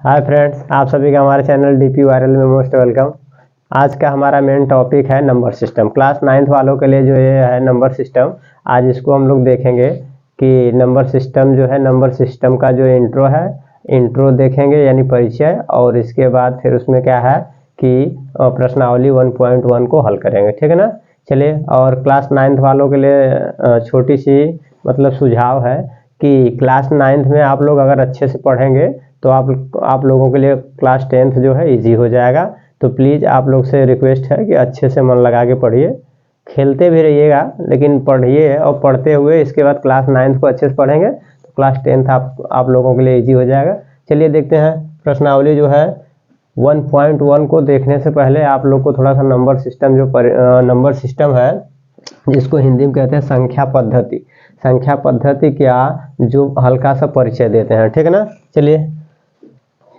Hi friends, आप सभी का हमारे चैनल डीपी वायरल में मोस्ट वेलकम। आज का हमारा मेन टॉपिक है नंबर सिस्टम। क्लास 9th वालों के लिए जो ये है नंबर सिस्टम, आज इसको हम लोग देखेंगे कि नंबर सिस्टम जो है, नंबर सिस्टम का जो इंट्रो है, इंट्रो देखेंगे यानी परिचय, और इसके बाद फिर उसमें क्या है कि प्रश्नावली 1.1 को हल करेंगे। ठीक है ना। चलिए, और क्लास 9th वालों के लिए छोटी सी मतलब सुझाव है कि क्लास 9th में आप लोग अगर अच्छे से पढ़ेंगे तो आप लोगों के लिए क्लास 10th जो है इजी हो जाएगा। तो प्लीज़ आप लोग से रिक्वेस्ट है कि अच्छे से मन लगा के पढ़िए, खेलते भी रहिएगा लेकिन पढ़िए, और पढ़ते हुए इसके बाद क्लास 9th को अच्छे से पढ़ेंगे तो क्लास 10th आप लोगों के लिए इजी हो जाएगा। चलिए देखते हैं प्रश्नावली जो है 1.1 को देखने से पहले आप लोग को थोड़ा सा नंबर सिस्टम नंबर सिस्टम है जिसको हिंदी में कहते हैं संख्या पद्धति। संख्या पद्धति क्या, जो हल्का सा परिचय देते हैं। ठीक है ना। चलिए,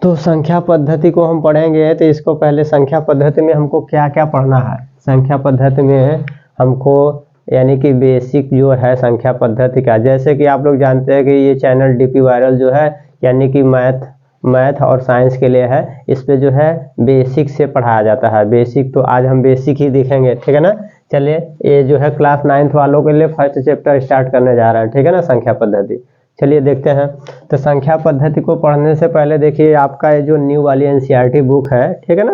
तो संख्या पद्धति को हम पढ़ेंगे तो इसको पहले संख्या पद्धति में हमको क्या क्या पढ़ना है। संख्या पद्धति में हमको यानी कि बेसिक जो है संख्या पद्धति का, जैसे कि आप लोग जानते हैं कि ये चैनल डीपी वायरल जो है यानी कि मैथ और साइंस के लिए है। इस पे जो है बेसिक से पढ़ाया जाता है। बेसिक तो आज हम बेसिक ही देखेंगे। ठीक है ना। चलिए, ये जो है क्लास 9th वालों के लिए फर्स्ट चैप्टर स्टार्ट करने जा रहा है। ठीक है ना, संख्या पद्धति। चलिए देखते हैं। तो संख्या पद्धति को पढ़ने से पहले देखिए, आपका ये जो न्यू वाली एनसीईआरटी बुक है, ठीक है ना,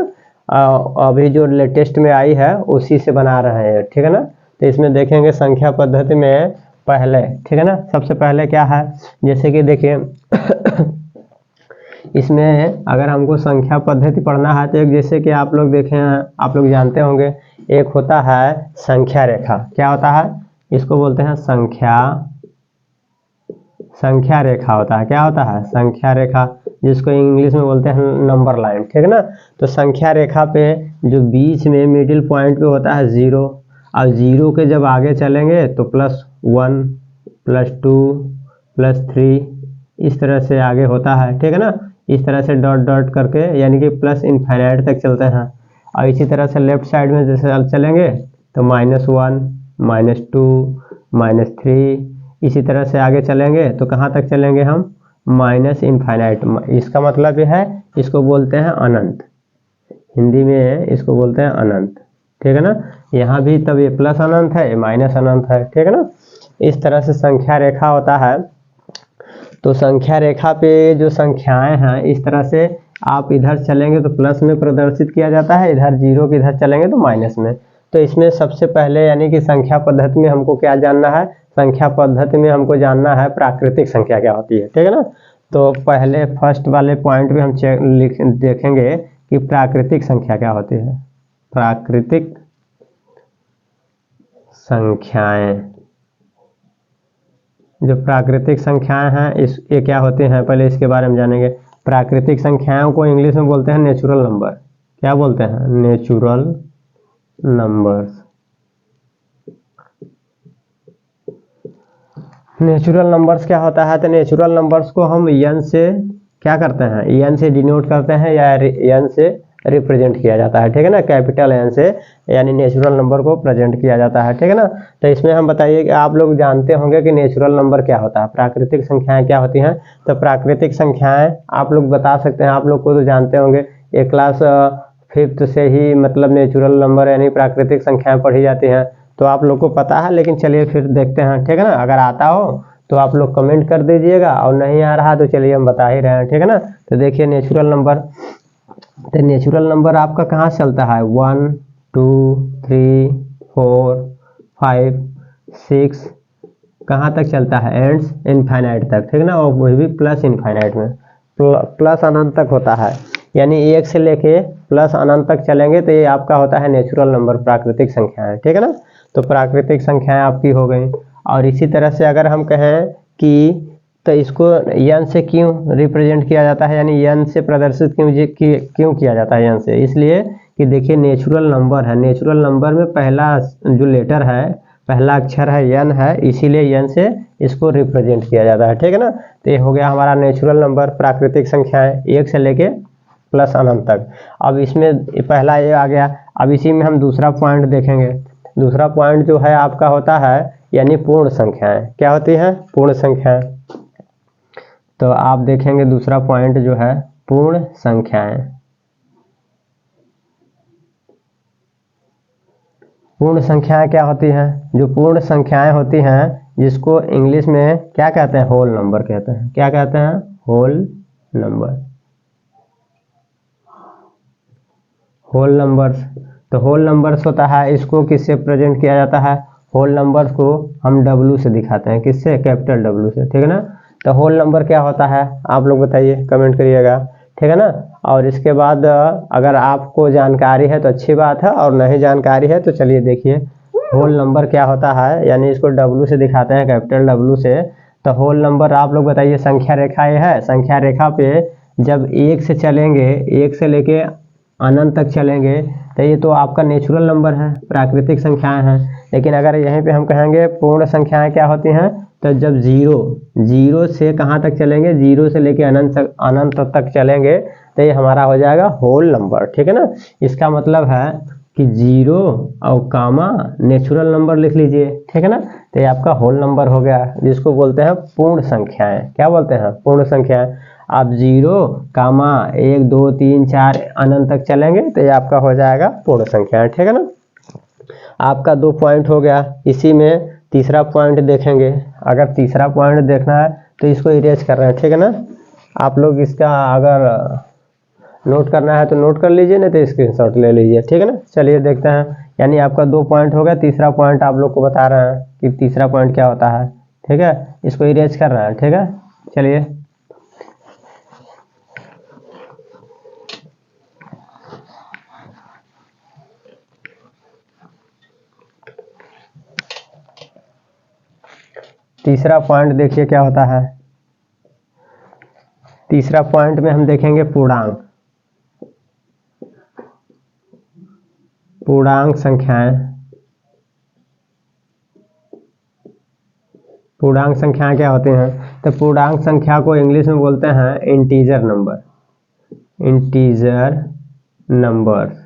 अभी जो लेटेस्ट में आई है उसी से बना रहे हैं। ठीक है ना। तो इसमें देखेंगे संख्या पद्धति में पहले, ठीक है ना, सबसे पहले क्या है, जैसे कि देखिए इसमें अगर हमको संख्या पद्धति पढ़ना है तो एक, जैसे कि आप लोग देखें, आप लोग जानते होंगे, एक होता है संख्या रेखा। क्या होता है, इसको बोलते हैं संख्या रेखा होता है। क्या होता है, संख्या रेखा, जिसको इंग्लिश में बोलते हैं नंबर लाइन। ठीक है ना। तो संख्या रेखा पे जो बीच में मिडिल पॉइंट पे होता है 0, और 0 के जब आगे चलेंगे तो +1 +2 +3 इस तरह से आगे होता है। ठीक है ना। इस तरह से डॉट डॉट करके यानी कि प्लस इनफाइनाइट तक चलते हैं। और इसी तरह से लेफ्ट साइड में जैसे चलेंगे तो -1 -2 -3, इसी तरह से आगे चलेंगे तो कहाँ तक चलेंगे हम, माइनस इनफाइनाइट। इसका मतलब यह है, इसको बोलते हैं अनंत। हिंदी में इसको बोलते हैं अनंत। ठीक है ना। यहाँ भी तब ये प्लस अनंत है, ये माइनस अनंत है। ठीक है ना। इस तरह से संख्या रेखा होता है। तो संख्या रेखा पे जो संख्याएं हैं, इस तरह से आप इधर चलेंगे तो प्लस में प्रदर्शित किया जाता है, इधर 0 के इधर चलेंगे तो माइनस में। तो इसमें सबसे पहले यानी कि संख्या पद्धति में हमको क्या जानना है, संख्या पद्धति में हमको जानना है प्राकृतिक संख्या क्या होती है। ठीक है ना। तो पहले फर्स्ट वाले पॉइंट पे हम देखेंगे कि प्राकृतिक संख्या क्या होती है। प्राकृतिक संख्याएं, जो प्राकृतिक संख्याएं हैं ये क्या होती हैं, पहले इसके बारे में जानेंगे। प्राकृतिक संख्याओं को इंग्लिश में बोलते हैं नेचुरल नंबर। क्या बोलते हैं, नेचुरल नंबर्स। नेचुरल नंबर्स क्या होता है, तो नेचुरल नंबर्स को हम n से क्या करते हैं, n से डिनोट करते हैं या n से रिप्रेजेंट किया जाता है। ठीक है ना, कैपिटल N से यानी नेचुरल नंबर को प्रेजेंट किया जाता है। ठीक है ना। तो इसमें हम बताइए कि आप लोग जानते होंगे कि नेचुरल नंबर क्या होता है, प्राकृतिक संख्याएं क्या होती हैं। तो प्राकृतिक संख्याएं आप लोग बता सकते हैं, आप लोग को तो जानते होंगे, ये क्लास 5th से ही मतलब नेचुरल नंबर यानी प्राकृतिक संख्याएं पढ़ी जाती हैं, तो आप लोग को पता है। लेकिन चलिए फिर देखते हैं। ठीक है ना। अगर आता हो तो आप लोग कमेंट कर दीजिएगा, और नहीं आ रहा तो चलिए हम बता ही रहे हैं। ठीक है ना। तो देखिए नेचुरल नंबर, तो नेचुरल नंबर आपका कहाँ से चलता है, 1 2 3 4 5 6 कहाँ तक चलता है, एंड्स इनफाइनाइट तक। ठीक है ना। और वही भी प्लस इनफाइनाइट में, प्लस अनंत तक होता है, यानी 1 से लेके प्लस अनंत तक चलेंगे तो ये आपका होता है नेचुरल नंबर, प्राकृतिक संख्याएं। ठीक है ना। तो प्राकृतिक संख्याएं आपकी हो गई। और इसी तरह से अगर हम कहें कि तो इसको n से क्यों रिप्रेजेंट किया जाता है, यानी n से प्रदर्शित क्यों किया जाता है, n से इसलिए कि देखिए नेचुरल नंबर है, नेचुरल नंबर में पहला जो लेटर है, पहला अक्षर है n है, इसीलिए n से इसको रिप्रेजेंट किया जाता है। ठीक है ना। तो ये हो गया हमारा नेचुरल नंबर, प्राकृतिक संख्याएं 1 से लेके प्लस अनंत तक। अब इसमें पहला ये आ गया। अब इसी में हम दूसरा पॉइंट देखेंगे। दूसरा पॉइंट जो है आपका होता है यानी पूर्ण संख्याएं। क्या होती हैं, पूर्ण संख्याएं। तो आप देखेंगे दूसरा पॉइंट जो है पूर्ण संख्याएं। पूर्ण संख्याएं क्या होती हैं? जो पूर्ण संख्याएं होती हैं जिसको इंग्लिश में क्या कहते हैं? होल नंबर कहते हैं। क्या कहते हैं? Whole number. Whole numbers. तो होल नंबर्स होता है, इसको किससे प्रेजेंट किया जाता है? होल नंबर्स को हम W से दिखाते हैं। किससे? कैपिटल W से, ठीक है ना। तो होल नंबर क्या होता है आप लोग बताइए, कमेंट करिएगा, ठीक है ना। और इसके बाद अगर आपको जानकारी है तो अच्छी बात है, और नहीं जानकारी है तो चलिए देखिए होल नंबर क्या होता है। यानी इसको W से दिखाते हैं, कैपिटल W से। तो होल नंबर आप लोग बताइए, संख्या रेखा ये है, संख्या रेखा पे जब 1 से चलेंगे, 1 से लेके अनंत तक चलेंगे तो ये तो आपका नेचुरल नंबर है, प्राकृतिक संख्याएं हैं। लेकिन अगर यहीं पे हम कहेंगे पूर्ण संख्याएं क्या होती हैं, तो जब जीरो से कहाँ तक चलेंगे? 0 से लेके अनंत तक चलेंगे तो ये हमारा हो जाएगा होल नंबर, ठीक है ना। इसका मतलब है कि 0 और कामा नेचुरल नंबर लिख लीजिए, ठीक है ना। तो ये आपका होल नंबर हो गया, जिसको बोलते हैं पूर्ण संख्याएं। क्या बोलते हैं? पूर्ण संख्याएं। आप 0 कामा 1 2 3 4 अनंत तक चलेंगे तो ये आपका हो जाएगा पूर्ण संख्याएं, ठीक है ना। आपका 2 पॉइंट हो गया। इसी में तीसरा पॉइंट देखेंगे। अगर तीसरा पॉइंट देखना है तो इसको इरेज कर रहे हैं, ठीक है ना। आप लोग इसका अगर नोट करना है तो नोट कर लीजिए, नहीं तो स्क्रीनशॉट ले लीजिए, ठीक है ना। चलिए देखते हैं। यानी आपका 2 पॉइंट हो गया। तीसरा पॉइंट आप लोग को बता रहे हैं कि तीसरा पॉइंट क्या होता है, ठीक है। इसको इरेज कर रहे हैं, ठीक है। चलिए तीसरा पॉइंट देखिए क्या होता है। तीसरा पॉइंट में हम देखेंगे पूर्णांक। पूर्णांक संख्याएं। पूर्णांक संख्याएं क्या होती हैं? तो पूर्णांक संख्या को इंग्लिश में बोलते हैं integer number. Integer numbers.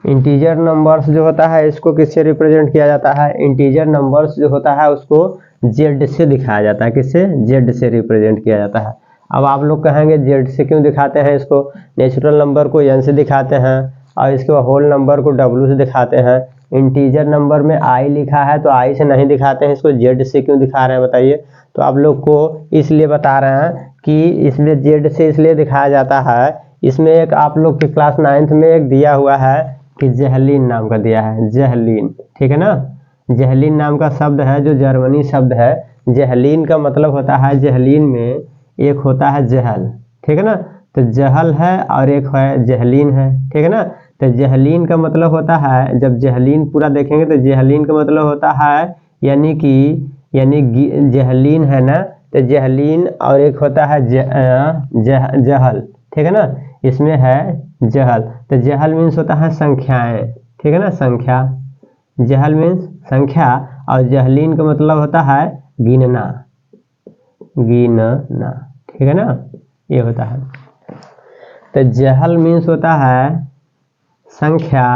Integer numbers जो होता है इसको किससे रिप्रेजेंट किया जाता है? इंटीजर नंबर्स जो होता है उसको Z से दिखाया जाता है। किससे? Z से रिप्रेजेंट किया जाता है। अब आप लोग कहेंगे Z से क्यों दिखाते हैं इसको? नेचुरल नंबर को N से दिखाते हैं और इसके बाद होल नंबर को W से दिखाते हैं। इंटीजर नंबर में I लिखा है तो I से नहीं दिखाते हैं, इसको Z से क्यों दिखा रहे हैं बताइए। तो आप लोग को इसलिए बता रहे हैं कि इसमें Z से इसलिए दिखाया जाता है। इसमें एक आप लोग के क्लास 9th में एक दिया हुआ है कि जहलीन नाम का दिया है, जहलीन, ठीक है ना। जहलीन नाम का शब्द है जो जर्मनी शब्द है। जहलीन का मतलब होता है, जहलीन में एक होता है जहल, ठीक है ना। तो जहल है और एक है जहलीन है, ठीक है ना। तो जहलीन का मतलब होता है, जब जहलीन पूरा देखेंगे तो जहलीन का मतलब होता है यानी जहलीन है ना, तो जहलीन और एक होता है जहल, ठीक है ना। इसमें है जहल। तो जहल मीन्स होता है संख्याएं, ठीक है ना, संख्या। जहल मीन्स संख्या और जहलीन का मतलब होता है गिनना, गिनना, ठीक है ना। ये होता है। तो जहल मीन्स होता है संख्या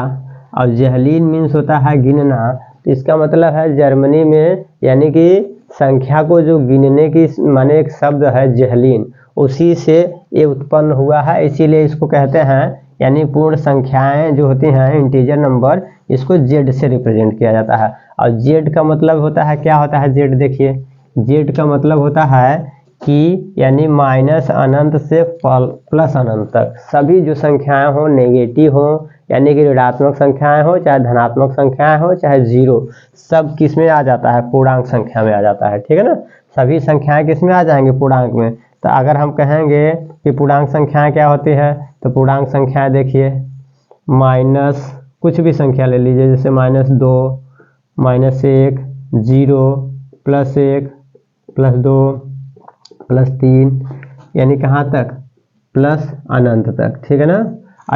और जहलीन मीन्स होता है गिनना। तो इसका मतलब है जर्मनी में यानी कि संख्या को जो गिनने की माने एक शब्द है जहलीन, उसी से ये उत्पन्न हुआ है। इसीलिए इसको कहते हैं यानी पूर्ण संख्याएं जो होती हैं इंटीजर नंबर, इसको Z से रिप्रेजेंट किया जाता है। और Z का मतलब होता है, क्या होता है Z? देखिए Z का मतलब होता है कि यानी माइनस अनंत से प्लस अनंत तक सभी जो संख्याएं हो, नेगेटिव हो यानी कि ऋणात्मक संख्याएं हो, चाहे धनात्मक संख्याएं हो, चाहे 0, सब किस में आ जाता है? पूर्णांक संख्या में आ जाता है, ठीक है ना। सभी संख्याएं किस में आ जाएंगे? पूर्णांक में। तो अगर हम कहेंगे कि पूर्णांक संख्याएं क्या होती है, तो पूर्णांक संख्याएं देखिए माइनस कुछ भी संख्या ले लीजिए, जैसे -2, -1, 0, +1, +2, +3, यानी कहाँ तक? प्लस अनंत तक, ठीक है ना।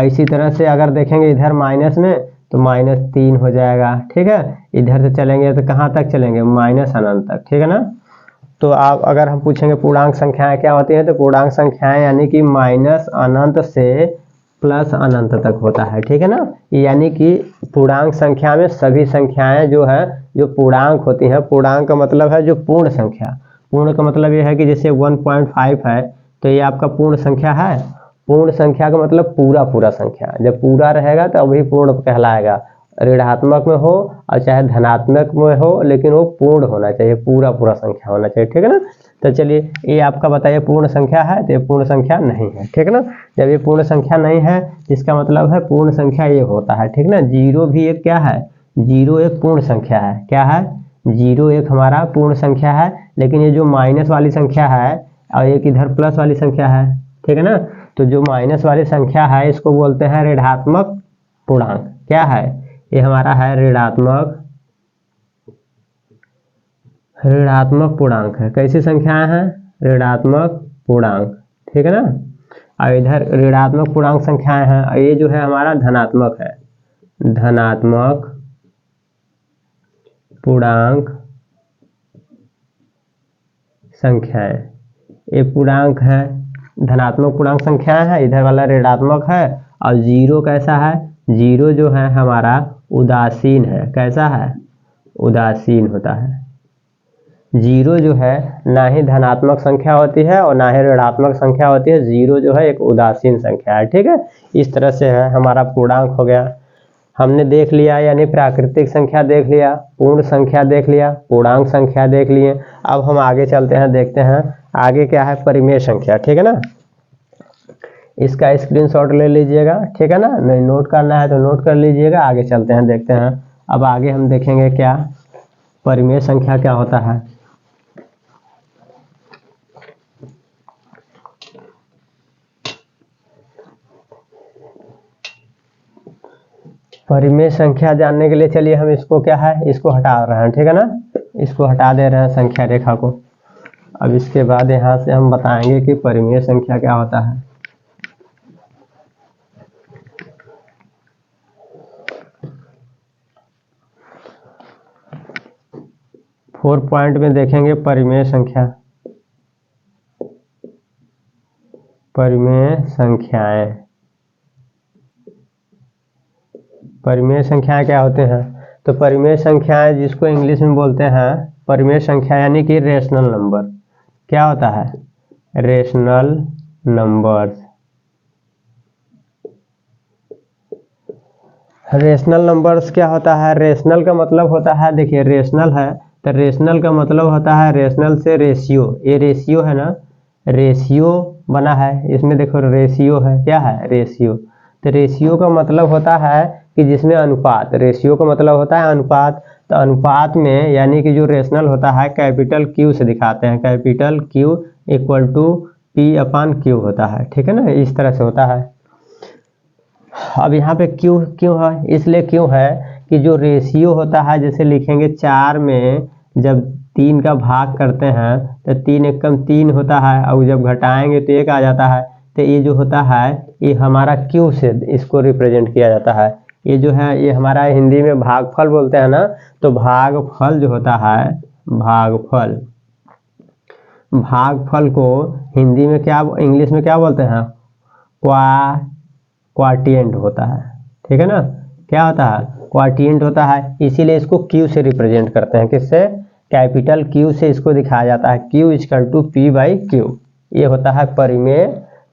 इसी तरह से अगर देखेंगे इधर माइनस में तो -3 हो जाएगा, ठीक है। इधर से चलेंगे तो कहाँ तक चलेंगे? माइनस अनंत तक, ठीक है ना। तो आप अगर हम पूछेंगे पूर्णांक संख्याएं क्या होती हैं, तो पूर्णांक संख्याएं यानी कि माइनस अनंत से प्लस अनंत तक होता है, ठीक है ना। यानी कि पूर्णांक संख्या में सभी संख्याएं जो है जो पूर्णांक होती हैं, पूर्णांक का मतलब है जो पूर्ण संख्या, पूर्ण का मतलब ये है कि जैसे 1.5 है तो ये आपका पूर्ण संख्या है। पूर्ण संख्या का मतलब पूरा पूरा संख्या, जब पूरा रहेगा तो अभी पूर्ण कहलाएगा। ऋणात्मक में हो और चाहे धनात्मक में हो, लेकिन वो पूर्ण होना चाहिए, पूरा पूरा संख्या होना चाहिए, ठीक है ना। तो चलिए ये आपका बताइए पूर्ण संख्या है, तो ये पूर्ण संख्या नहीं है, ठीक है ना। जब ये पूर्ण संख्या नहीं है इसका मतलब है पूर्ण संख्या ये होता है, ठीक ना। जीरो भी एक क्या है, जीरो एक पूर्ण संख्या है। क्या है, जीरो एक हमारा पूर्ण संख्या है। लेकिन ये जो माइनस वाली संख्या है और एक इधर प्लस वाली संख्या है, ठीक है ना। तो जो माइनस वाली संख्या है इसको बोलते हैं ऋणात्मक पूर्णांक। क्या है, ये हमारा है ऋणात्मक पूर्णांक है। कैसी संख्याएं हैं, ऋणात्मक पूर्णांक, ठीक है ना। और इधर ऋणात्मक पूर्णांक संख्याएं हैं और ये जो है हमारा धनात्मक है, धनात्मक पूर्णांक संख्याएं। ये पूर्णांक है, धनात्मक पूर्णांक संख्याएं है, इधर वाला ऋणात्मक है। और जीरो कैसा है, जीरो जो है हमारा उदासीन है। कैसा है, उदासीन होता है। जीरो जो है ना ही धनात्मक संख्या होती है और ना ही ऋणात्मक संख्या होती है। जीरो जो है एक उदासीन संख्या है, ठीक है। इस तरह से है हमारा पूर्णांक हो गया। हमने देख लिया, यानी प्राकृतिक संख्या देख लिया, पूर्ण संख्या देख लिया, पूर्णांक संख्या देख लिए। अब हम आगे चलते हैं, देखते हैं आगे क्या है, परिमेय संख्या, ठीक है ना। इसका स्क्रीनशॉट ले लीजिएगा, ठीक है ना। नहीं नोट करना है तो नोट कर लीजिएगा। आगे चलते हैं, देखते हैं। अब आगे हम देखेंगे क्या परिमेय संख्या क्या होता है। परिमेय संख्या जानने के लिए चलिए हम इसको क्या है, इसको हटा रहे हैं, ठीक है ना। इसको हटा दे रहे हैं संख्या रेखा को। अब इसके बाद यहाँ से हम बताएंगे कि परिमेय संख्या क्या होता है। 4 पॉइंट में देखेंगे परिमेय संख्या, परिमेय संख्याएं। परिमेय संख्याएं क्या होते हैं, तो परिमेय संख्याएं जिसको इंग्लिश में बोलते हैं परिमेय संख्या, यानी कि रेशनल नंबर। क्या होता है, रेशनल नंबर्स। रेशनल नंबर्स क्या होता है, रेशनल का मतलब होता है, देखिए रेशनल है तो रेशनल का मतलब होता है, रेशनल से रेशियो, ये रेशियो है ना, रेशियो बना है इसमें, देखो रेशियो है, क्या है रेशियो। तो रेशियो का मतलब होता है कि जिसमें अनुपात, रेशियो का मतलब होता है अनुपात। तो अनुपात में यानी कि जो रेशनल होता है कैपिटल क्यू से दिखाते हैं, capital Q equal to P upon Q होता है, ठीक है ना, इस तरह से होता है। अब यहाँ पे क्यों क्यों है, इसलिए क्यों है कि जो रेशियो होता है, जैसे लिखेंगे 4 में जब 3 का भाग करते हैं तो 3 एकम 3 होता है, और जब घटाएंगे तो 1 आ जाता है। तो ये जो होता है ये हमारा क्यू से इसको रिप्रेजेंट किया जाता है। ये जो है ये हमारा हिंदी में भागफल बोलते हैं ना। तो भागफल जो होता है, भागफल, भागफल को हिंदी में क्या, इंग्लिश में क्या बोलते हैं, क्वाटिएंट होता है, ठीक है ना। क्या होता है, क्वाटिएंट होता है। इसीलिए इसको क्यू से रिप्रेजेंट करते हैं, किससे, कैपिटल क्यू से इसको दिखाया जाता है, Q equal to P by Q. ये होता है परिमेय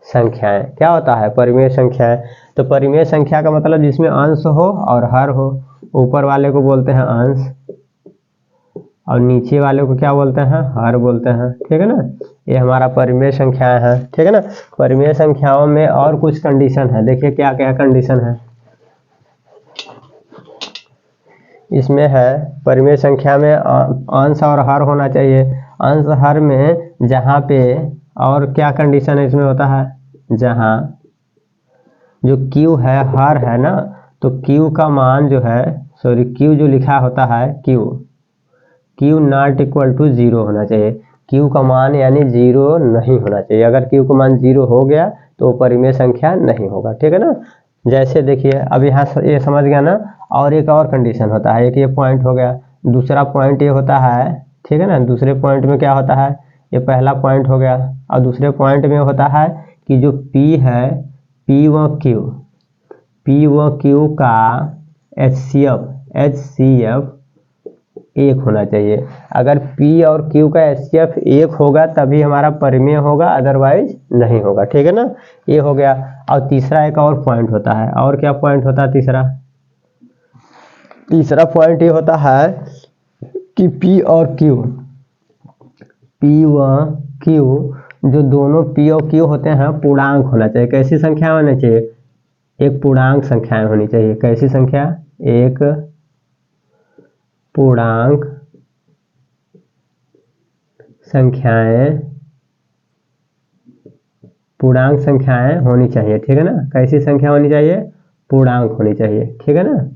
संख्याएं। क्या होता है, परिमेय संख्याएं। तो परिमेय संख्या का मतलब जिसमें अंश हो और हर हो। ऊपर वाले को बोलते हैं अंश और नीचे वाले को क्या बोलते हैं, हर बोलते हैं, ठीक है ना। ये हमारा परिमेय संख्याएं हैं, ठीक है ना। परिमेय संख्याओं में और कुछ कंडीशन है, देखिए क्या क्या कंडीशन है इसमें है। परिमेय संख्या में अंश और हर होना चाहिए। अंश हर में जहाँ पे, और क्या कंडीशन है इसमें होता है, जहाँ जो क्यू है हर है ना, तो क्यू का मान जो है, सॉरी क्यू जो लिखा होता है, क्यू नॉट इक्वल टू 0 होना चाहिए। क्यू का मान यानी 0 नहीं होना चाहिए। अगर क्यू का मान 0 हो गया तो परिमेय संख्या नहीं होगा, ठीक है ना। जैसे देखिए अब यहाँ ये समझ गया ना। और एक और कंडीशन होता है, एक ये पॉइंट हो गया, दूसरा पॉइंट ये होता है, ठीक है ना। दूसरे पॉइंट में क्या होता है, ये पहला पॉइंट हो गया, और दूसरे पॉइंट में होता है कि जो P है, P व Q का HCF एक होना चाहिए। अगर P और Q का HCF एक होगा तभी हमारा परिमेय होगा, अदरवाइज नहीं होगा। ठीक है ना, ये हो गया। और तीसरा एक और पॉइंट होता है, और क्या पॉइंट होता है तीसरा पॉइंट ये होता है कि P और Q, P व Q, जो दोनों P और Q होते हैं पूर्णांक होना चाहिए। कैसी संख्या होनी चाहिए? एक पूर्णांक संख्याएं होनी चाहिए। कैसी संख्या? एक पूर्णांक संख्याएं, पूर्णांक संख्याएं होनी चाहिए। ठीक है ना, कैसी संख्या होनी चाहिए? पूर्णांक होनी चाहिए। ठीक है ना,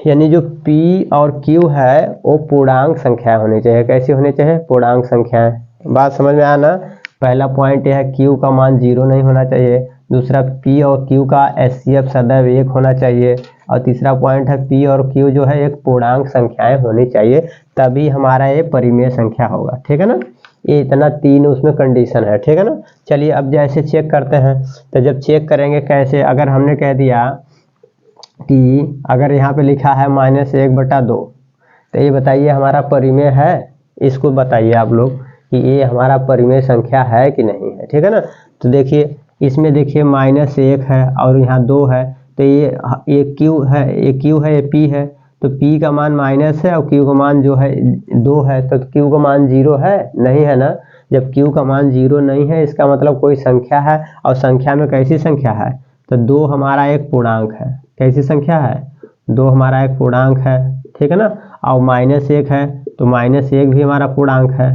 यानी जो P और Q है वो पूर्णांक संख्या होनी चाहिए। कैसी होनी चाहिए? पूर्णांक संख्याएं। बात समझ में आया ना? पहला पॉइंट यह है Q का मान 0 नहीं होना चाहिए। दूसरा, P और Q का HCF सदैव 1 होना चाहिए। और तीसरा पॉइंट है P और Q जो है एक पूर्णांक संख्याएं होनी चाहिए, तभी हमारा ये परिमेय संख्या होगा। ठीक है ना, ये इतना तीन उसमें कंडीशन है। ठीक है ना, चलिए अब जैसे चेक करते हैं, तो जब चेक करेंगे कैसे, अगर हमने कह दिया कि अगर यहाँ पे लिखा है -1/2, तो ये बताइए हमारा परिमेय है? इसको बताइए आप लोग कि ये हमारा परिमेय संख्या है कि नहीं है। ठीक है ना, तो देखिए इसमें देखिए -1 है और यहाँ 2 है, तो ये Q है, ये P है, तो P का मान माइनस है और Q का मान जो है 2 है, तो Q का मान 0 है नहीं है ना? जब Q का मान 0 नहीं है इसका मतलब कोई संख्या है, और संख्या में कैसी संख्या है? तो 2 हमारा एक पूर्णांक है। कैसी संख्या है? 2 हमारा एक पूर्णांक है। ठीक है ना, और -1 है तो -1 भी हमारा पूर्णांक है।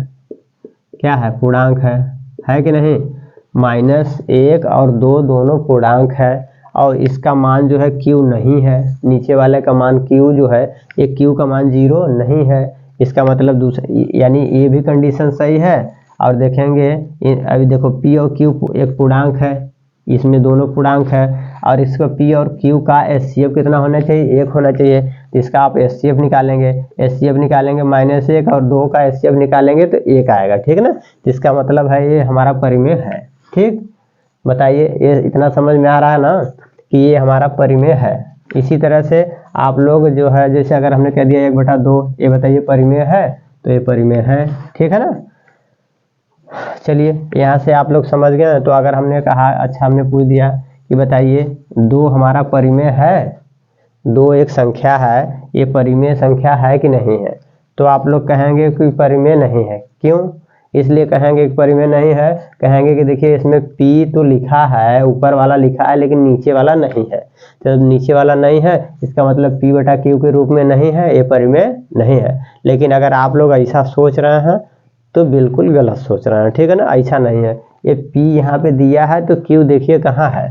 क्या है? पूर्णांक है कि नहीं? -1 और 2 दोनों पूर्णांक है, और इसका मान जो है Q नहीं है, नीचे वाले का मान Q जो है, ये Q का मान 0 नहीं है। इसका मतलब दूसरा, यानी ये भी कंडीशन सही है। और देखेंगे अभी देखो P और Q एक पूर्णांक है, इसमें दोनों पूर्णांक है, और इसका P और Q का HCF कितना होना चाहिए? 1 होना चाहिए। इसका आप HCF निकालेंगे, -1 और 2 का HCF निकालेंगे तो 1 आएगा। ठीक है ना, इसका मतलब है ये हमारा परिमेय है। ठीक, बताइए ये इतना समझ में आ रहा है ना कि ये हमारा परिमेय है। इसी तरह से आप लोग जो है, जैसे अगर हमने कह दिया 1/2, ये बताइए परिमेय है? तो ये परिमेय है। ठीक है ना, चलिए यहाँ से आप लोग समझ गए। तो अगर हमने कहा, अच्छा हमने पूछ दिया कि बताइए 2 हमारा परिमेय है, 2 एक संख्या है, ये परिमेय संख्या है कि नहीं है? तो आप लोग कहेंगे कि परिमेय नहीं है। क्यों इसलिए कहेंगे कि परिमेय नहीं है? कहेंगे कि देखिए इसमें P तो लिखा है, ऊपर वाला लिखा है, लेकिन नीचे वाला नहीं है। तो नीचे वाला नहीं है इसका मतलब P/Q के रूप में नहीं है, ये परिमेय नहीं है। लेकिन अगर आप लोग ऐसा सोच रहे हैं तो बिल्कुल गलत सोच रहे हैं। ठीक है ना, ऐसा नहीं है। ये P यहाँ पे दिया है तो Q देखिए कहाँ है,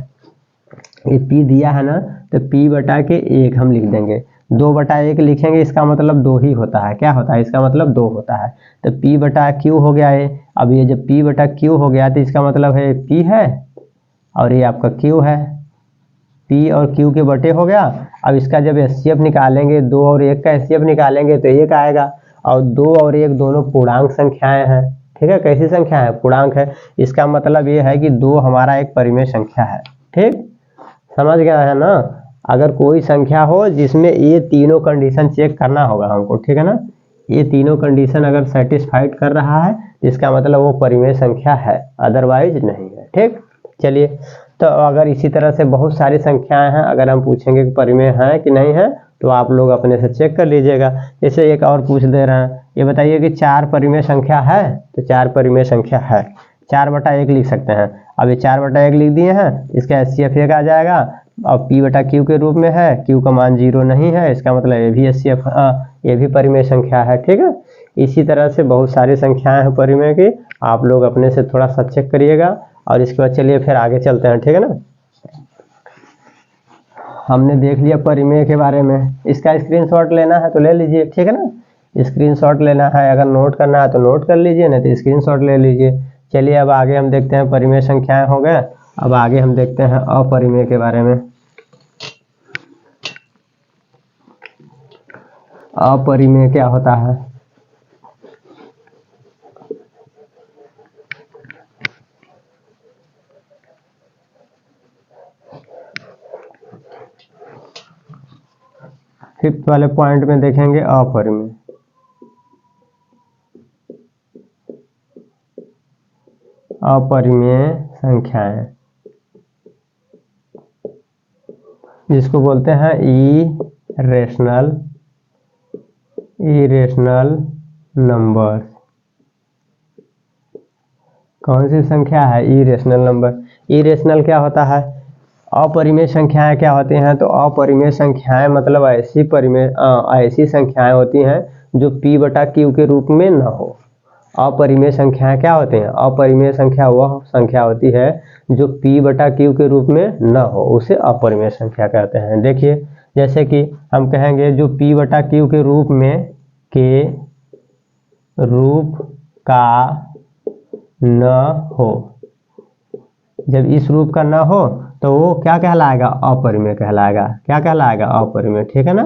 ये P दिया है ना, तो P/1 हम लिख देंगे। 2/1 लिखेंगे इसका मतलब 2 ही होता है। क्या होता है? इसका मतलब 2 होता है। तो P/Q हो गया ये। अब ये जब P/Q हो गया तो इसका मतलब है P है और ये आपका Q है। P और Q के बटे हो गया। अब इसका जब HCF निकालेंगे, 2 और 1 का HCF निकालेंगे तो 1 आएगा, और 2 और 1 दोनों पूर्णांक संख्याएं हैं। ठीक है, कैसी संख्या है? पूर्णांक है। इसका मतलब ये है कि 2 हमारा एक परिमेय संख्या है। ठीक, समझ गया है ना? अगर कोई संख्या हो जिसमें ये तीनों कंडीशन चेक करना होगा हमको। ठीक है ना, ये तीनों कंडीशन अगर सेटिस्फाइड कर रहा है इसका मतलब वो परिमेय संख्या है, अदरवाइज नहीं है। ठीक, चलिए तो अगर इसी तरह से बहुत सारी संख्याएं हैं, अगर हम पूछेंगे कि परिमेय है कि नहीं है, तो आप लोग अपने से चेक कर लीजिएगा। जैसे एक और पूछ दे रहे हैं, ये बताइए कि 4 परिमेय संख्या है? तो 4 परिमेय संख्या है, 4/1 लिख सकते हैं। अब ये 4/1 लिख दिए हैं, इसका HCF 1 आ जाएगा, और P/Q के रूप में है, Q का मान 0 नहीं है, इसका मतलब ये भी HCF, ये भी परिमेय संख्या है। ठीक है, इसी तरह से बहुत सारी संख्याएं हैं परिमेय की, आप लोग अपने से थोड़ा सा चेक करिएगा। और इसके बाद चलिए फिर आगे चलते हैं। ठीक है ना, हमने देख लिया परिमेय के बारे में। इसका स्क्रीनशॉट लेना है तो ले लीजिए। ठीक है ना, स्क्रीनशॉट लेना है, अगर नोट करना है तो नोट कर लीजिए, नहीं तो स्क्रीनशॉट ले लीजिए। चलिए अब आगे हम देखते हैं, परिमेय संख्याएं हो गए, अब आगे हम देखते हैं अपरिमेय के बारे में। अपरिमेय क्या होता है? फिफ्थ वाले पॉइंट में देखेंगे अपरिमेय। अपरिमेय संख्याएं जिसको बोलते हैं इरेशनल नंबर। कौन सी संख्या है? Irrational number. इरेशनल क्या होता है? अपरिमेय संख्याएं क्या होती हैं? तो अपरिमेय संख्याएं मतलब ऐसी संख्याएं होती हैं जो p बटा q के रूप में न हो। अपरिमेय संख्याएं क्या होती हैं? अपरिमेय संख्या वह संख्या होती है जो p बटा q के रूप में न हो, उसे अपरिमेय संख्या कहते हैं। देखिए जैसे कि हम कहेंगे जो p बटा q के रूप का न हो, जब इस रूप का न हो तो वो क्या कहलाएगा? अपरिमेय कहलाएगा। क्या कहलाएगा? अपरिमेय। ठीक है ना।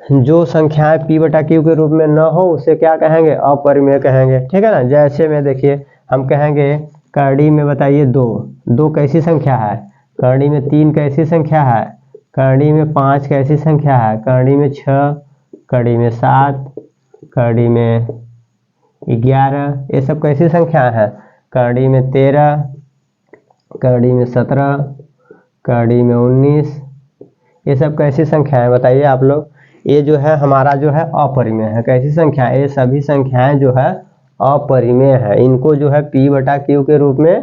जो संख्याएं p बटा q के रूप में न हो उसे क्या कहेंगे? अपरिमेय कहेंगे। ठीक है ना। जैसे में देखिए हम कहेंगे करड़ी में बताइए दो कैसी संख्या है? करड़ी में 3 कैसी संख्या है? करड़ी में 5 कैसी संख्या है? करड़ी में 6, करड़ी में 7, करड़ी में 11, ये सब कैसी संख्या है? करड़ी में 13, करड़ी में 17, करड़ी में 19, ये सब कैसी संख्या है बताइए आप लोग? ये जो है हमारा जो है अपरिमेय है। कैसी संख्या? ये सभी संख्याएं जो है अपरिमेय है। इनको जो है p बटा q के रूप में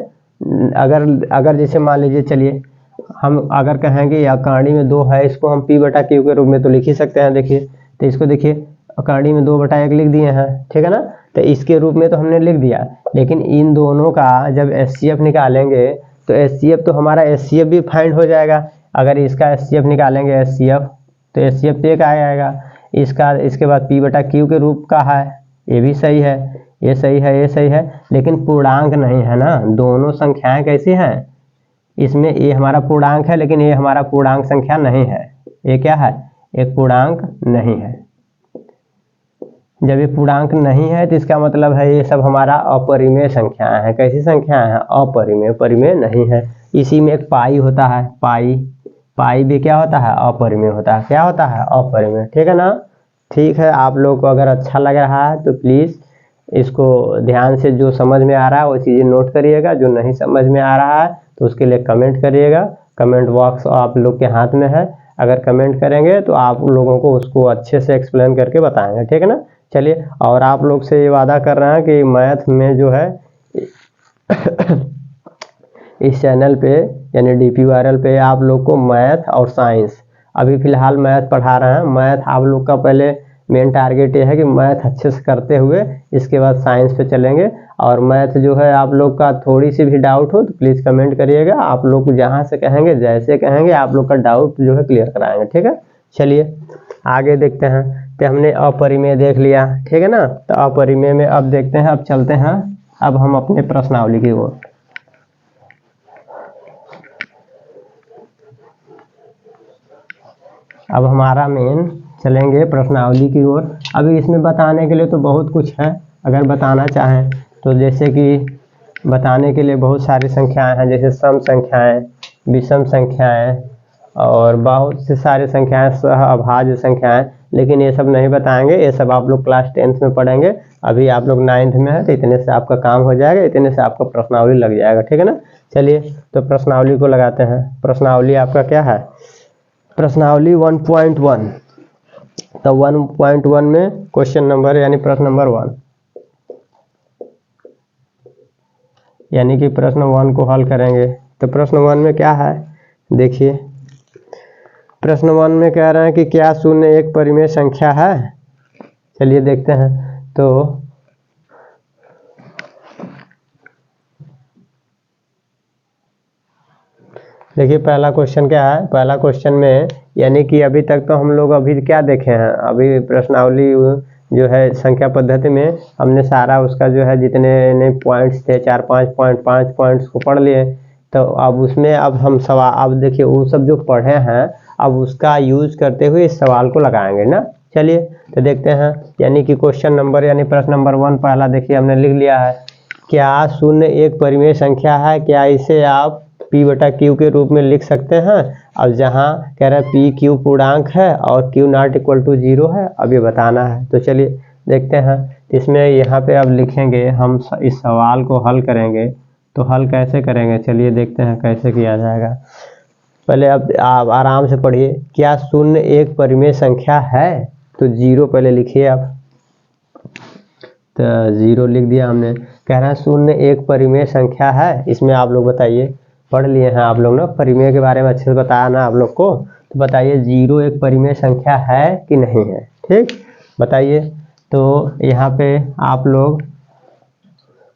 अगर जैसे मान लीजिए, चलिए हम अगर कहेंगे या करड़ी में 2 है, इसको हम p बटा q के रूप में तो लिख ही सकते हैं। देखिए तो इसको देखिए करड़ी में 2 बटा 1 लिख दिए हैं। ठीक है ना। तो इसके रूप में तो हमने लिख दिया, लेकिन इन दोनों का जब HCF निकालेंगे तो HCF तो हमारा HCF भी फाइंड हो जाएगा। अगर इसका HCF निकालेंगे HCF तो HCF तो एक आ जाएगा। इसके बाद p बटा q के रूप का है, ये भी सही है, ये सही है, ये सही है, लेकिन पूर्णांक नहीं है ना। दोनों संख्याएं कैसी हैं? इसमें ये हमारा पूर्णांक है, लेकिन ये हमारा पूर्णांक संख्या नहीं है। ये क्या है? एक पूर्णांक नहीं है। जब ये पूर्णांक नहीं है तो इसका मतलब है ये सब हमारा अपरिमेय संख्याएं हैं। कैसी संख्याएं हैं? अपरिमेय, परिमेय नहीं है। इसी में एक पाई होता है, पाई भी क्या होता है? अपरिमेय होता है। क्या होता है? अपरिमेय। ठीक है ना। ठीक है, आप लोग को अगर अच्छा लग रहा है तो प्लीज़ इसको ध्यान से जो समझ में आ रहा है वो चीज़ें नोट करिएगा। जो नहीं समझ में आ रहा है तो उसके लिए कमेंट करिएगा। कमेंट बॉक्स आप लोग के हाथ में है, अगर कमेंट करेंगे तो आप लोगों को उसको अच्छे से एक्सप्लेन करके बताएंगे। ठीक है ना। चलिए, और आप लोग से ये वादा कर रहे हैं कि मैथ में जो है इस चैनल पे यानी DPURL पे आप लोग को मैथ और साइंस, अभी फ़िलहाल मैथ पढ़ा रहे हैं। मैथ आप लोग का पहले मेन टारगेट ये है कि मैथ अच्छे से करते हुए इसके बाद साइंस पे चलेंगे। और मैथ जो है आप लोग का थोड़ी सी भी डाउट हो तो प्लीज़ कमेंट करिएगा। आप लोग जहाँ से कहेंगे, जैसे कहेंगे, आप लोग का डाउट जो है क्लियर कराएंगे। ठीक है। चलिए आगे देखते हैं। तो हमने अपरिमेय देख लिया। ठीक है ना। तो अपरिमेय में अब देखते हैं, अब चलते हैं अब हम अपने प्रश्नावली की ओर। अब हमारा मेन चलेंगे प्रश्नावली की ओर। अभी इसमें बताने के लिए तो बहुत कुछ है, अगर बताना चाहें तो, जैसे कि बताने के लिए बहुत सारी संख्याएं हैं, जैसे सम संख्याएं, विषम संख्याएं और बहुत से सारी संख्याएं, सह अभाज्य संख्याएं, लेकिन ये सब नहीं बताएंगे। ये सब आप लोग क्लास 10th में पढ़ेंगे। अभी आप लोग 9th में है तो इतने से आपका काम हो जाएगा, इतने से आपका प्रश्नावली लग जाएगा। ठीक है ना। चलिए तो प्रश्नावली को लगाते हैं। प्रश्नावली आपका क्या है? प्रश्नावली 1.1। तो 1.1 में क्वेश्चन नंबर यानी प्रश्न नंबर 1, यानी कि प्रश्न 1 को हल करेंगे। तो प्रश्न 1 में क्या है? देखिए प्रश्न 1 में कह रहे हैं कि क्या शून्य एक परिमेय संख्या है? चलिए देखते हैं। तो देखिए पहला क्वेश्चन क्या है? पहला क्वेश्चन में यानी कि अभी तक तो हम लोग अभी क्या देखे हैं, अभी प्रश्नावली जो है संख्या पद्धति में हमने सारा उसका जो है जितने पॉइंट्स थे 4-5 पॉइंट 5 पॉइंट्स को पढ़ लिए। तो अब उसमें अब हम सवाल, अब देखिए वो सब जो पढ़े हैं अब उसका यूज करते हुए इस सवाल को लगाएंगे ना। चलिए तो देखते हैं। यानी कि क्वेश्चन नंबर यानी प्रश्न नंबर 1 पहला देखिए हमने लिख लिया है। क्या शून्य एक परिमेय संख्या है? क्या इसे आप P बटा Q के रूप में लिख सकते हैं। अब जहाँ कह रहा है P Q पूर्णांक है और Q नॉट इक्वल टू 0 है, अब ये बताना है। तो चलिए देखते हैं। इसमें यहाँ पे अब लिखेंगे, हम इस सवाल को हल करेंगे। तो हल कैसे करेंगे, चलिए देखते हैं कैसे किया जाएगा। पहले अब आप आराम से पढ़िए। क्या शून्य एक परिमेय संख्या है? तो 0 पहले लिखिए आप। तो 0 लिख दिया हमने। कह रहा है शून्य एक परिमेय संख्या है, इसमें आप लोग बताइए, पढ़ लिए हैं आप लोग ना, परिमेय के बारे में अच्छे से बताया ना आप लोग को। तो बताइए 0 एक परिमेय संख्या है कि नहीं है? ठीक, बताइए। तो यहाँ पे आप लोग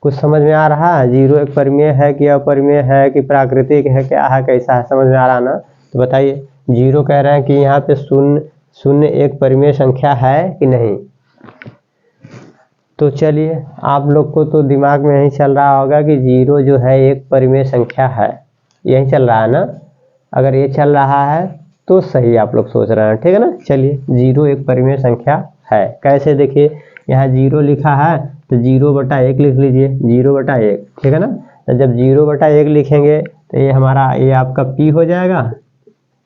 कुछ समझ में आ रहा है? 0 एक परिमेय है कि अपरिमेय है कि प्राकृतिक है, क्या है, कैसा है, समझ में आ रहा ना? तो बताइए 0 कह रहे हैं कि यहाँ पे शून्य एक परिमेय संख्या है कि नहीं। तो चलिए आप लोग को तो दिमाग में यही चल रहा होगा कि 0 जो है एक परिमेय संख्या है, यही चल रहा है ना। अगर ये चल रहा है तो सही आप लोग सोच रहे हैं, ठीक है ना। चलिए 0 एक परिमेय संख्या है, कैसे देखिए। यहाँ 0 लिखा है तो 0 बटा 1 लिख लीजिए, 0 बटा 1, ठीक है ना। तो जब 0 बटा 1 लिखेंगे तो ये हमारा, ये आपका P हो जाएगा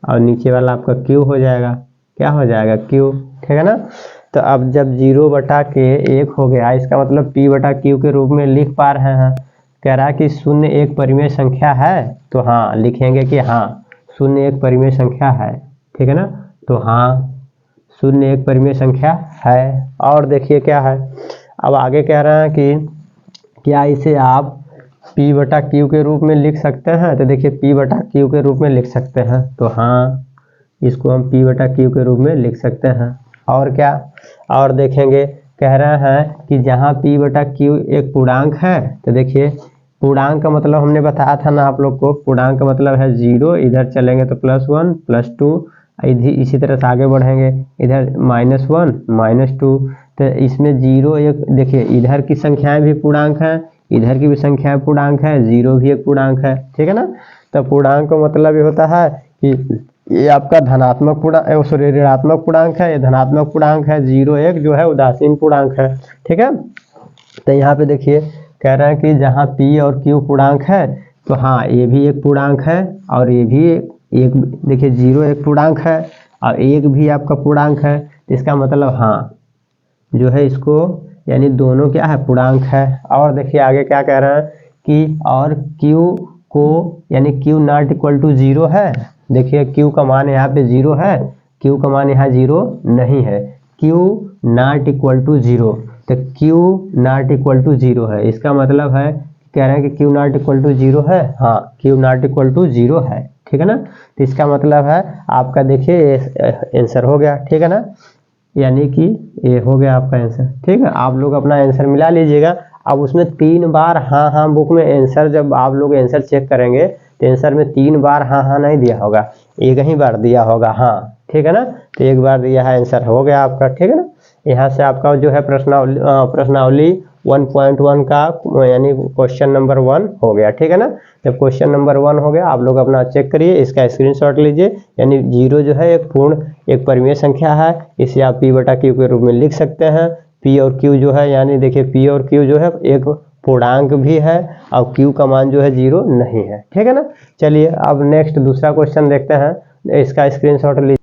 और नीचे वाला आपका Q हो जाएगा। क्या हो जाएगा? Q, ठीक है ना। तो अब जब 0 बटा के 1 हो गया, इसका मतलब P बटा Q के रूप में लिख पा रहे हैं। कह रहा है कि शून्य एक परिमेय संख्या है, तो हाँ लिखेंगे कि हाँ शून्य एक परिमेय संख्या है, ठीक है ना। तो हाँ शून्य एक परिमेय संख्या है। और देखिए क्या है, अब आगे कह रहे हैं कि क्या इसे आप P बटा Q के रूप में लिख सकते हैं। तो देखिए P बटा Q के रूप में लिख सकते हैं, तो हाँ इसको हम P बटा Q के रूप में लिख सकते हैं। और क्या, और देखेंगे, कह रहे हैं कि जहाँ P बटा Q एक पूर्णांक है, तो देखिए पूर्णांक का मतलब हमने बताया था ना आप लोग को, पूर्णांक का मतलब है 0, इधर चलेंगे तो +1 +2, इसी तरह से आगे बढ़ेंगे, इधर -1 -2। तो इसमें 0 एक, देखिए इधर की संख्याएं भी पूर्णांक है, इधर की भी संख्याएं पूर्णांक है, 0 भी एक पूर्णांक है, ठीक है ना। तो पूर्णांक का मतलब ये होता है कि ये आपका धनात्मक पूर्णांक, सॉरी ऋणात्मक पूर्णांक है, ये धनात्मक पूर्णांक है। 0 1 जो है उदासीन पूर्णांक है, ठीक है। तो यहाँ पे देखिए कह रहे हैं कि जहाँ P और Q पूर्णांक है, तो हाँ ये भी एक पूर्णांक है और ये भी एक, देखिए 0 एक पूर्णांक है और 1 भी आपका पूर्णांक है। इसका मतलब हाँ जो है इसको, यानी दोनों क्या है, पूर्णांक है। और देखिए आगे क्या कह रहे हैं कि और Q को, यानी Q नॉट इक्वल टू 0 है। देखिए Q का मान यहाँ पे 0 है, Q का मान यहाँ 0 नहीं है, Q नॉट इक्वल टू 0। तो Q नॉट इक्वल टू 0 है, इसका मतलब है, कह रहे हैं कि Q नॉट इक्वल टू 0 है, हाँ Q नॉट इक्वल टू 0 है, ठीक है ना। तो इसका मतलब है आपका, देखिए आंसर हो गया, ठीक है ना, यानी कि ये हो गया आपका आंसर, ठीक है। आप लोग अपना आंसर मिला लीजिएगा। अब उसमें 3 बार हाँ हाँ बुक में आंसर, जब आप लोग आंसर चेक करेंगे तो आंसर में 3 बार हाँ हाँ नहीं दिया होगा, एक ही बार दिया होगा हाँ, ठीक है ना। तो एक बार दिया है, आंसर हो गया आपका, ठीक है ना। यहाँ से आपका जो है प्रश्नावली 1.1 का यानी क्वेश्चन नंबर 1 हो गया, ठीक है ना। जब क्वेश्चन नंबर 1 हो गया, आप लोग अपना चेक करिए, इसका स्क्रीनशॉट लीजिए। यानी 0 जो है एक परिमेय संख्या है, इसे आप P बटा Q के रूप में लिख सकते हैं। P और Q जो है, यानी देखिए P और Q जो है एक पूर्णांक भी है और Q का मान जो है 0 नहीं है, ठीक है ना। चलिए अब नेक्स्ट दूसरा क्वेश्चन देखते हैं, इसका स्क्रीनशॉट लीजिए।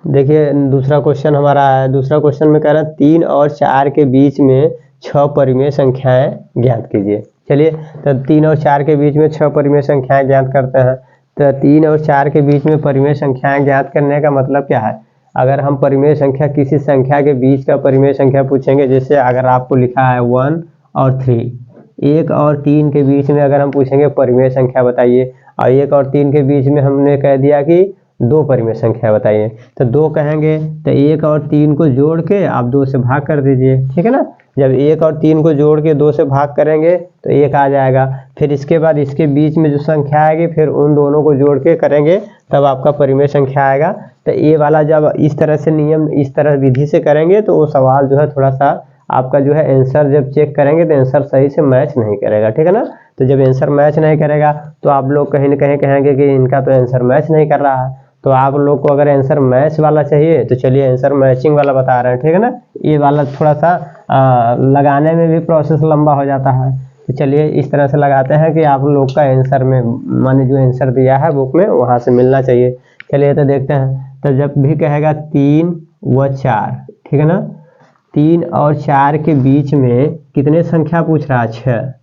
देखिए दूसरा क्वेश्चन हमारा है। दूसरा क्वेश्चन में कह रहा है 3 और 4 के बीच में 6 परिमेय संख्याएं ज्ञात कीजिए। चलिए तो 3 और 4 के बीच में 6 परिमेय संख्याएं ज्ञात करते हैं। तो 3 और 4 के बीच में परिमेय संख्याएं ज्ञात करने का मतलब क्या है। अगर हम परिमेय संख्या, किसी संख्या के बीच का परिमेय संख्या पूछेंगे, जैसे अगर आपको लिखा है 1 और 3, 1 और 3 के बीच में अगर हम पूछेंगे परिमेय संख्या बताइए, और 1 और 3 के बीच में हमने कह दिया कि 2 परिमेय संख्या बताइए, तो 2 कहेंगे तो 1 और 3 को जोड़ के आप 2 से भाग कर दीजिए, ठीक है ना। जब 1 और 3 को जोड़ के 2 से भाग करेंगे तो 1 आ जाएगा। फिर इसके बाद इसके बीच में जो संख्या आएगी, फिर उन दोनों को जोड़ के करेंगे तब आपका परिमेय संख्या आएगा। तो ये वाला जब इस तरह से नियम, इस तरह विधि से करेंगे तो वो सवाल जो है थोड़ा सा आपका जो है आंसर जब चेक करेंगे तो आंसर सही से मैच नहीं करेगा, ठीक है ना। तो जब आंसर मैच नहीं करेगा तो आप लोग कहीं ना कहीं कहेंगे कि इनका तो आंसर मैच नहीं कर रहा है। तो आप लोग को अगर आंसर मैच वाला चाहिए तो चलिए आंसर मैचिंग वाला बता रहे हैं, ठीक है ना। ये वाला थोड़ा सा लगाने में भी प्रोसेस लंबा हो जाता है, तो चलिए इस तरह से लगाते हैं कि आप लोग का आंसर में माने जो आंसर दिया है बुक में वहाँ से मिलना चाहिए। चलिए तो देखते हैं। तो जब भी कहेगा 3 व 4, ठीक है ना, 3 और 4 के बीच में कितने संख्या पूछ रहा है?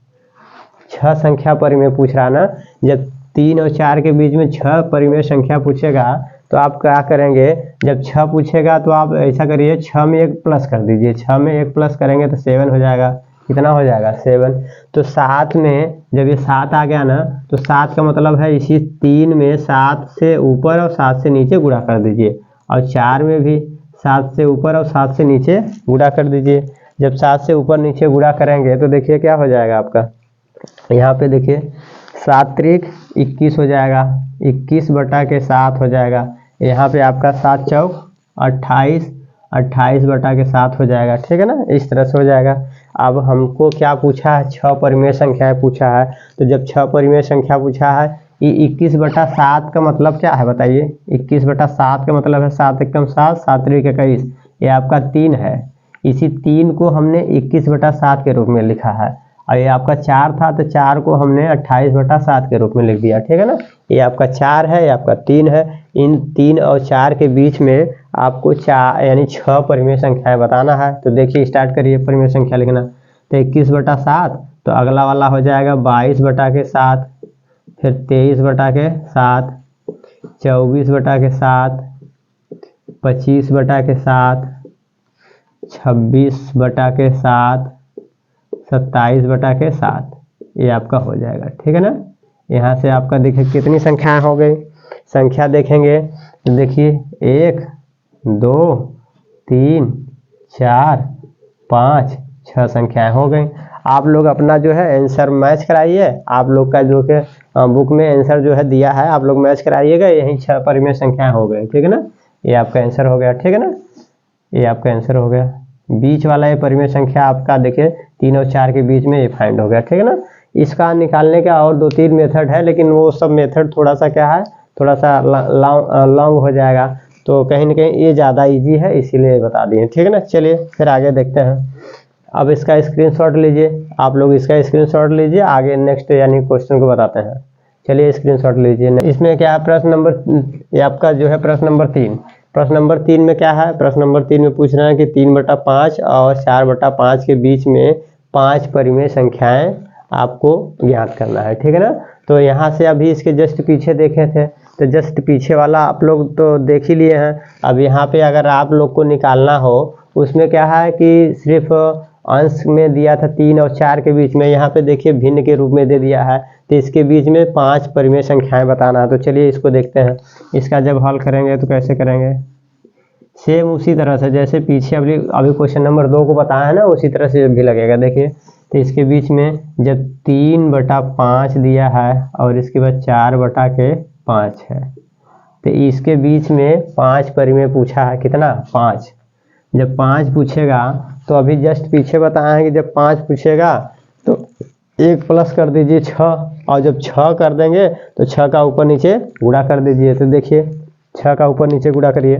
6 संख्या परिमेय पूछ रहा ना। जब 3 और 4 के बीच में 6 परिमेय संख्या पूछेगा तो आप क्या करेंगे, जब 6 पूछेगा तो आप ऐसा करिए 6 में 1 प्लस कर दीजिए। 6 में 1 प्लस करेंगे तो 7 हो जाएगा। कितना हो जाएगा? 7। तो 7 में जब ये 7 आ गया ना तो 7 का मतलब है इसी 3 में 7 से ऊपर और 7 से नीचे गुणा कर दीजिए, और 4 में भी 7 से ऊपर और 7 से नीचे गुणा कर दीजिए। जब 7 से ऊपर नीचे गुणा करेंगे तो देखिए क्या हो जाएगा आपका, यहाँ पे देखिए 7 त्रिक 21 हो जाएगा, 21 बटा के 7 हो जाएगा। यहाँ पे आपका 7 चौक 28, 28 बटा के 7 हो जाएगा, ठीक है ना, इस तरह से हो जाएगा। अब हमको क्या पूछा है? 6 परिमेय संख्याएं पूछा है। तो जब 6 परिमेय संख्या पूछा है, ये 21 बटा 7 का मतलब क्या है बताइए? 21 बटा 7 का मतलब है 7 एकम 7, 7 त्रिक 21, ये आपका 3 है। इसी 3 को हमने 21 बटा 7 के रूप में लिखा है, और ये आपका 4 था तो 4 को हमने 28 बटा 7 के रूप में लिख दिया, ठीक है ना। ये आपका 4 है, ये आपका 3 है। इन 3 और 4 के बीच में आपको 4 यानी 6 परिमेय संख्याएं बताना है। तो देखिए स्टार्ट करिए परिमेय संख्या लिखना। तो 21 बटा 7, तो अगला वाला हो जाएगा 22 बटा के 7, फिर 23 बटा के 7, 24 बटा के 7, 25 बटा के 7, 26 बटा के 7, 27 बटा के 7, ये आपका हो जाएगा, ठीक है ना। यहाँ से आपका देखिए कितनी संख्याएं हो गई। संख्या देखेंगे तो देखिए 1 2 3 4 5 6 संख्याएं हो गई। आप लोग अपना जो है आंसर मैच कराइए। आप लोग का जो कि बुक में आंसर जो है दिया है, आप लोग मैच कराइएगा। यही 6 परिमेय संख्याएं हो गई, ठीक है ना। ये आपका आंसर हो गया, ठीक है ना, ये आपका आंसर हो गया। बीच वाला ये परिमेय संख्या आपका देखिए 3 और 4 के बीच में ये फाइंड हो गया, ठीक है ना। इसका निकालने का और 2-3 मेथड है, लेकिन वो सब मेथड थोड़ा सा क्या है, थोड़ा सा लॉन्ग हो जाएगा। तो कहीं ना कहीं ये ज़्यादा इजी है, इसीलिए बता दिए, ठीक है ना। चलिए फिर आगे देखते हैं। अब इसका स्क्रीनशॉट लीजिए, आप लोग इसका स्क्रीनशॉट लीजिए, आगे नेक्स्ट यानी क्वेश्चन को बताते हैं। चलिए स्क्रीनशॉट लीजिए। इसमें क्या है, प्रश्न नंबर, ये आपका जो है प्रश्न नंबर 3। प्रश्न नंबर 3 में क्या है? प्रश्न नंबर 3 में पूछ रहे हैं कि 3 बटा 5 और 4 बटा 5 के बीच में 5 परिमेय संख्याएं आपको ज्ञात करना है, ठीक है ना। तो यहाँ से अभी इसके जस्ट पीछे देखे थे, तो जस्ट पीछे वाला आप लोग तो देख ही लिए हैं। अब यहाँ पे अगर आप लोग को निकालना हो, उसमें क्या है कि सिर्फ अंश में दिया था 3 और 4 के बीच में, यहाँ पे देखिए भिन्न के रूप में दे दिया है। तो इसके बीच में 5 परिमेय संख्याएं बताना है। तो चलिए इसको देखते हैं। इसका जब हल करेंगे तो कैसे करेंगे, सेम उसी तरह से जैसे पीछे अभी क्वेश्चन नंबर 2 को बताया है ना, उसी तरह से भी लगेगा। देखिए तो इसके बीच में जब 3 बटा 5 दिया है और इसके बाद 4 बटा के 5 है, तो इसके बीच में 5 परिमेय पूछा है। कितना? 5। जब 5 पूछेगा तो अभी जस्ट पीछे बताया है कि जब 5 पूछेगा तो 1 प्लस कर दीजिए 6, और जब 6 कर देंगे तो 6 का ऊपर नीचे गुणा कर दीजिए। तो देखिए 6 का ऊपर नीचे गुणा करिए,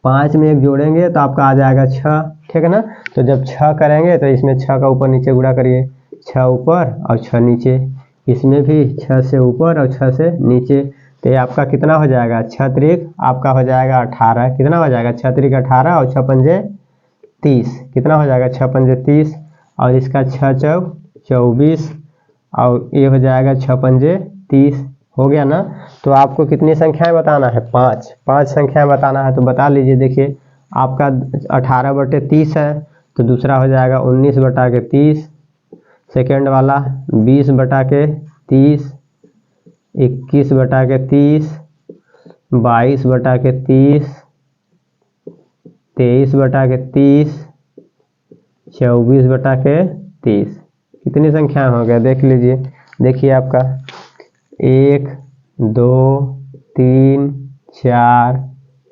5 में 1 जोड़ेंगे तो आपका आ जाएगा 6, ठीक है ना। तो जब 6 करेंगे तो इसमें 6 का ऊपर नीचे गुणा करिए, 6 ऊपर और 6 नीचे, इसमें भी 6 से ऊपर और 6 से नीचे। तो ये आपका कितना हो जाएगा? 6 त्रिक आपका हो जाएगा 18। कितना हो जाएगा? 6 त्रिक 18 और 6 पंजे 30। कितना हो जाएगा? 6 पंजे 30, और इसका 6 चौक 24, और ये हो जाएगा 6 पंजे 30। हो गया ना। तो आपको कितनी संख्याएं बताना है? 5 संख्याएं बताना है। तो बता लीजिए। देखिए आपका 18 बटे 30 है, तो दूसरा हो जाएगा 19 बटा के 30, सेकेंड वाला 20 बटा के 30, 21 बटा के 30, 22 बटा के 30, 23 बटा के 30, 24 बटा के 30। कितनी संख्या हो गया देख लीजिए। देखिए आपका 1 2 3 4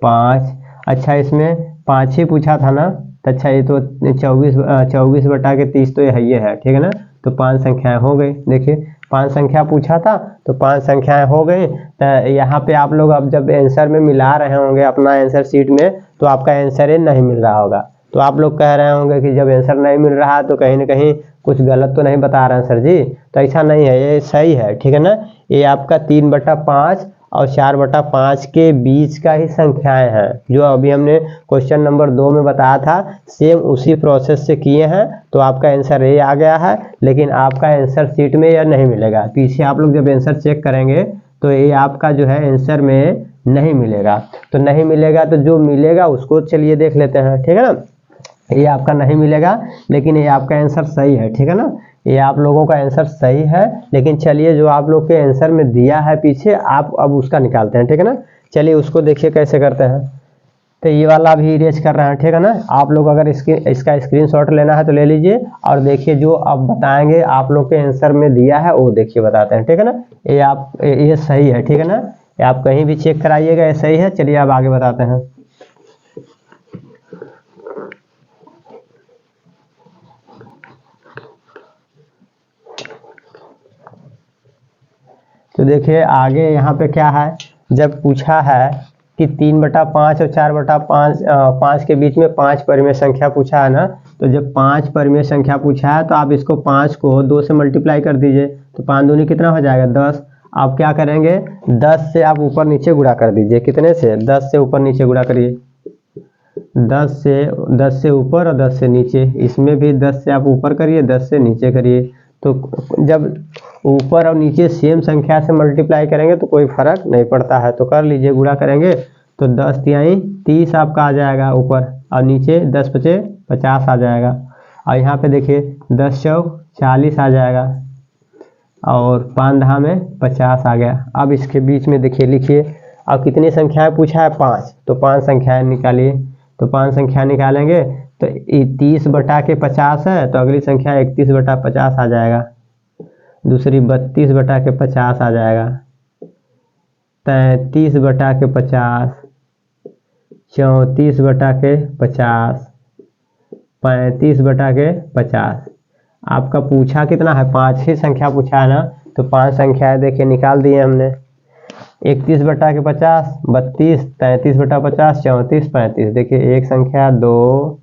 5। अच्छा इसमें 5 ही पूछा था ना, तो अच्छा ये तो 24 बटा के 30 तो ये है, ठीक है ना। तो 5 संख्याएं हो गई। देखिए 5 संख्या पूछा था तो 5 संख्याएं हो गई। तो यहाँ पे आप लोग अब जब आंसर में मिला रहे होंगे अपना आंसर शीट में, तो आपका आंसर नहीं मिल रहा होगा। तो आप लोग कह रहे होंगे कि जब आंसर नहीं मिल रहा तो कहीं ना कहीं कुछ गलत तो नहीं बता रहे हैं सर जी। तो ऐसा नहीं है, ये सही है, ठीक है ना। ये आपका 3/5 और 4/5 के बीच का ही संख्याएं हैं, जो अभी हमने क्वेश्चन नंबर 2 में बताया था, सेम उसी प्रोसेस से किए हैं। तो आपका आंसर ये आ गया है, लेकिन आपका आंसर शीट में यह नहीं मिलेगा। पीछे आप लोग जब आंसर चेक करेंगे तो ये आपका जो है आंसर में नहीं मिलेगा। तो नहीं मिलेगा तो जो मिलेगा उसको चलिए देख लेते हैं, ठीक है ना। ये आपका नहीं मिलेगा, लेकिन ये आपका आंसर सही है, ठीक है ना। ये आप लोगों का आंसर सही है, लेकिन चलिए जो आप लोग के आंसर में दिया है पीछे, आप अब उसका निकालते हैं, ठीक है ना। चलिए उसको देखिए कैसे करते हैं। तो ये वाला भी इरेज कर रहे हैं, ठीक है ना। आप लोग अगर इसका स्क्रीनशॉट लेना है तो ले लीजिए, और देखिए जो अब बताएंगे आप लोग के आंसर में दिया है वो देखिए बताते हैं, ठीक है ना। ये सही है, ठीक है ना। ये आप कहीं भी चेक कराइएगा, ये सही है। चलिए अब आगे बताते हैं। तो देखिए आगे यहाँ पे क्या है, जब पूछा है कि 3/5 और 4/5 5 के बीच में 5 परिमेय संख्या पूछा है ना। तो जब 5 परिमेय संख्या पूछा है तो आप इसको 5 को 2 से मल्टीप्लाई कर दीजिए, तो 5 दूनी कितना हो जाएगा 10। आप क्या करेंगे, 10 से आप ऊपर नीचे गुणा कर दीजिए, कितने से 10 से ऊपर नीचे गुणा करिए, 10 से ऊपर और 10 से नीचे। इसमें भी 10 से आप ऊपर करिए, 10 से नीचे करिए। तो जब ऊपर और नीचे सेम संख्या से मल्टीप्लाई करेंगे तो कोई फर्क नहीं पड़ता है। तो कर लीजिए, गुणा करेंगे तो 10 तिहाई 30 आपका आ जाएगा ऊपर, और नीचे 10 पचे 50 आ जाएगा। और यहाँ पे देखिए 10 चौक 40 आ जाएगा, और 5 दहा में 50 आ गया। अब इसके बीच में देखिए लिखिए, अब कितनी संख्याएं पूछा है 5, तो 5 संख्याएं निकालिए। तो 5 संख्या निकालेंगे तो 30/50 है, तो अगली संख्या 31/50 आ जाएगा, दूसरी 32/50 आ जाएगा, 33/50, 34/50, 35/50। आपका पूछा कितना है, 5 ही संख्या पूछा है ना। तो 5 संख्याएं देखिए निकाल दिए हमने, 31/50, 32, 33/50, 34, 35। देखिए एक संख्या 2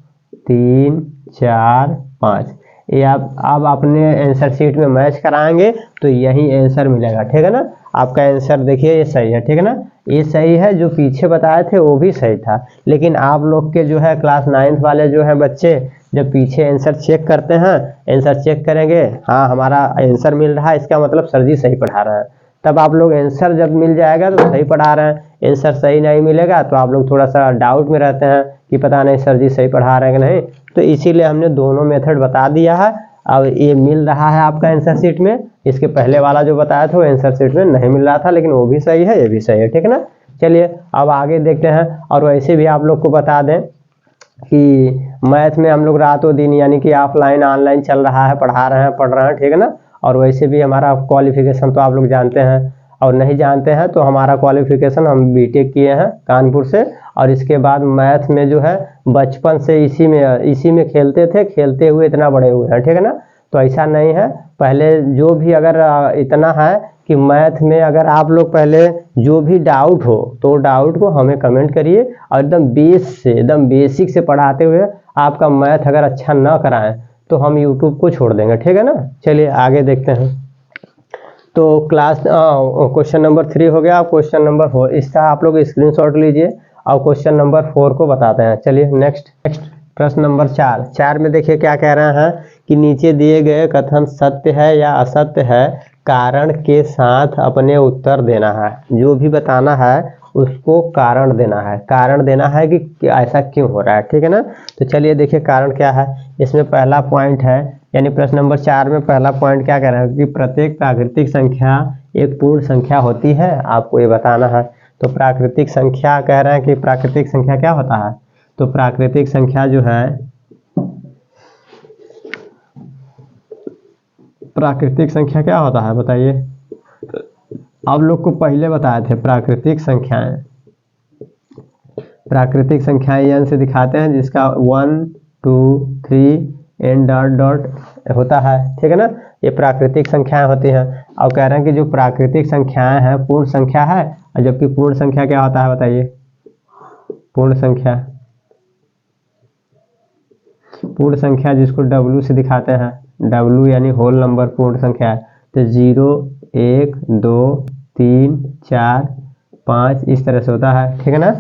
3 4 5। ये आप अब अपने आंसर शीट में मैच कराएंगे तो यही आंसर मिलेगा, ठीक है ना। आपका आंसर देखिए ये सही है, ठीक है ना। ये सही है, जो पीछे बताए थे वो भी सही था, लेकिन आप लोग के जो है क्लास 9th वाले जो है बच्चे, जब पीछे आंसर चेक करते हैं, आंसर चेक करेंगे, हाँ हमारा आंसर मिल रहा है, इसका मतलब सर जी सही पढ़ा रहे हैं। तब आप लोग आंसर जब मिल जाएगा तो सही पढ़ा रहे हैं, आंसर सही नहीं मिलेगा तो आप लोग थोड़ा सा डाउट में रहते हैं कि पता नहीं सर जी सही पढ़ा रहे हैं कि नहीं। तो इसीलिए हमने दोनों मेथड बता दिया है। अब ये मिल रहा है आपका आंसर शीट में, इसके पहले वाला जो बताया था वो आंसर शीट में नहीं मिल रहा था, लेकिन वो भी सही है, ये भी सही है, ठीक है ना। चलिए अब आगे देखते हैं। और वैसे भी आप लोग को बता दें कि मैथ में हम लोग रातों दिन यानी कि ऑफलाइन ऑनलाइन चल रहा है, पढ़ा रहे हैं, पढ़ रहे हैं, ठीक है ना। और वैसे भी हमारा क्वालिफिकेशन तो आप लोग जानते हैं, और नहीं जानते हैं तो हमारा क्वालिफिकेशन हम बीटेक किए हैं कानपुर से, और इसके बाद मैथ में जो है बचपन से इसी में खेलते थे, खेलते हुए इतना बड़े हुए हैं, ठीक है ना। तो ऐसा नहीं है, पहले जो भी अगर इतना है कि मैथ में अगर आप लोग पहले जो भी डाउट हो तो डाउट को हमें कमेंट करिए, और एकदम बेसिक से पढ़ाते हुए आपका मैथ अगर अच्छा ना कराएं तो हम यूट्यूब को छोड़ देंगे, ठीक है ना। चलिए आगे देखते हैं। तो क्वेश्चन नंबर 3 हो गया। क्वेश्चन नंबर 4 इसका आप लोग स्क्रीनशॉट लीजिए, और क्वेश्चन नंबर 4 को बताते हैं। चलिए नेक्स्ट प्रश्न नंबर 4 में देखिए क्या कह रहे हैं कि नीचे दिए गए कथन सत्य है या असत्य है, कारण के साथ अपने उत्तर देना है। जो भी बताना है उसको कारण देना है कि ऐसा क्यों हो रहा है, ठीक है ना। तो चलिए देखिए कारण क्या है। इसमें पहला पॉइंट है, यानी प्रश्न नंबर 4 में पहला पॉइंट क्या कह रहा है कि प्रत्येक प्राकृतिक संख्या एक पूर्ण संख्या होती है, आपको ये बताना है। तो प्राकृतिक संख्या कह रहे हैं कि प्राकृतिक संख्या क्या होता है। तो प्राकृतिक संख्या जो है, प्राकृतिक संख्या क्या होता है बताइए। आप लोग को पहले बताए थे प्राकृतिक संख्याएं एन से दिखाते हैं, जिसका 1 2 3 एन डॉट डॉट होता है, ठीक है ना। ये प्राकृतिक संख्याएं होती हैं। और कह रहे हैं कि जो प्राकृतिक संख्याएं हैं पूर्ण संख्या है, और जबकि पूर्ण संख्या क्या होता है बताइए। पूर्ण संख्या पूर्ण संख्या जिसको W से दिखाते हैं, W यानी होल नंबर पूर्ण संख्या है, तो 0 1 2 3 4 5 इस तरह से होता है, ठीक है ना।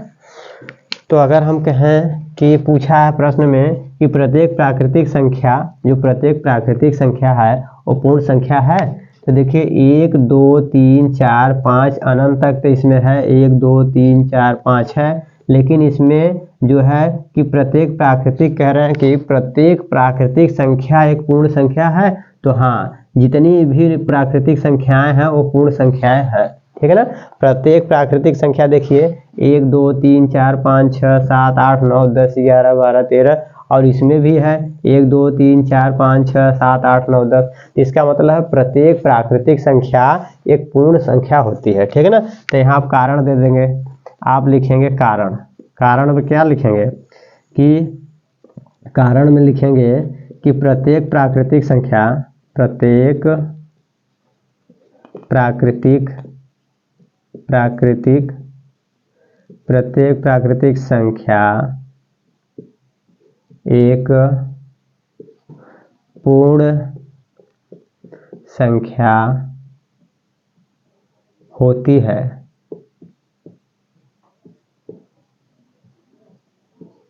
तो अगर हम कहें कि पूछा है प्रश्न में कि प्रत्येक प्राकृतिक संख्या, जो प्रत्येक प्राकृतिक संख्या है वो पूर्ण संख्या है, तो देखिए 1 2 3 4 5 अनंत तक तो इसमें है 1 2 3 4 5 है, लेकिन इसमें जो है कि प्रत्येक प्राकृतिक कह रहे हैं कि प्रत्येक प्राकृतिक संख्या एक पूर्ण संख्या है, तो हाँ जितनी भी प्राकृतिक संख्याएं हैं वो पूर्ण संख्याएं हैं, ठीक है ना। प्रत्येक प्राकृतिक संख्या देखिए 1 2 3 4 5 6 7 8 9 10 11 12 13 और इसमें भी है 1 2 3 4 5 6 7 8 9 10। इसका मतलब है प्रत्येक प्राकृतिक संख्या एक पूर्ण संख्या होती है, ठीक है ना। तो यहाँ आप कारण दे देंगे, आप लिखेंगे कारण, कारण में क्या लिखेंगे कि कारण में लिखेंगे कि प्रत्येक प्राकृतिक संख्या, प्रत्येक प्राकृतिक संख्या एक पूर्ण संख्या होती है,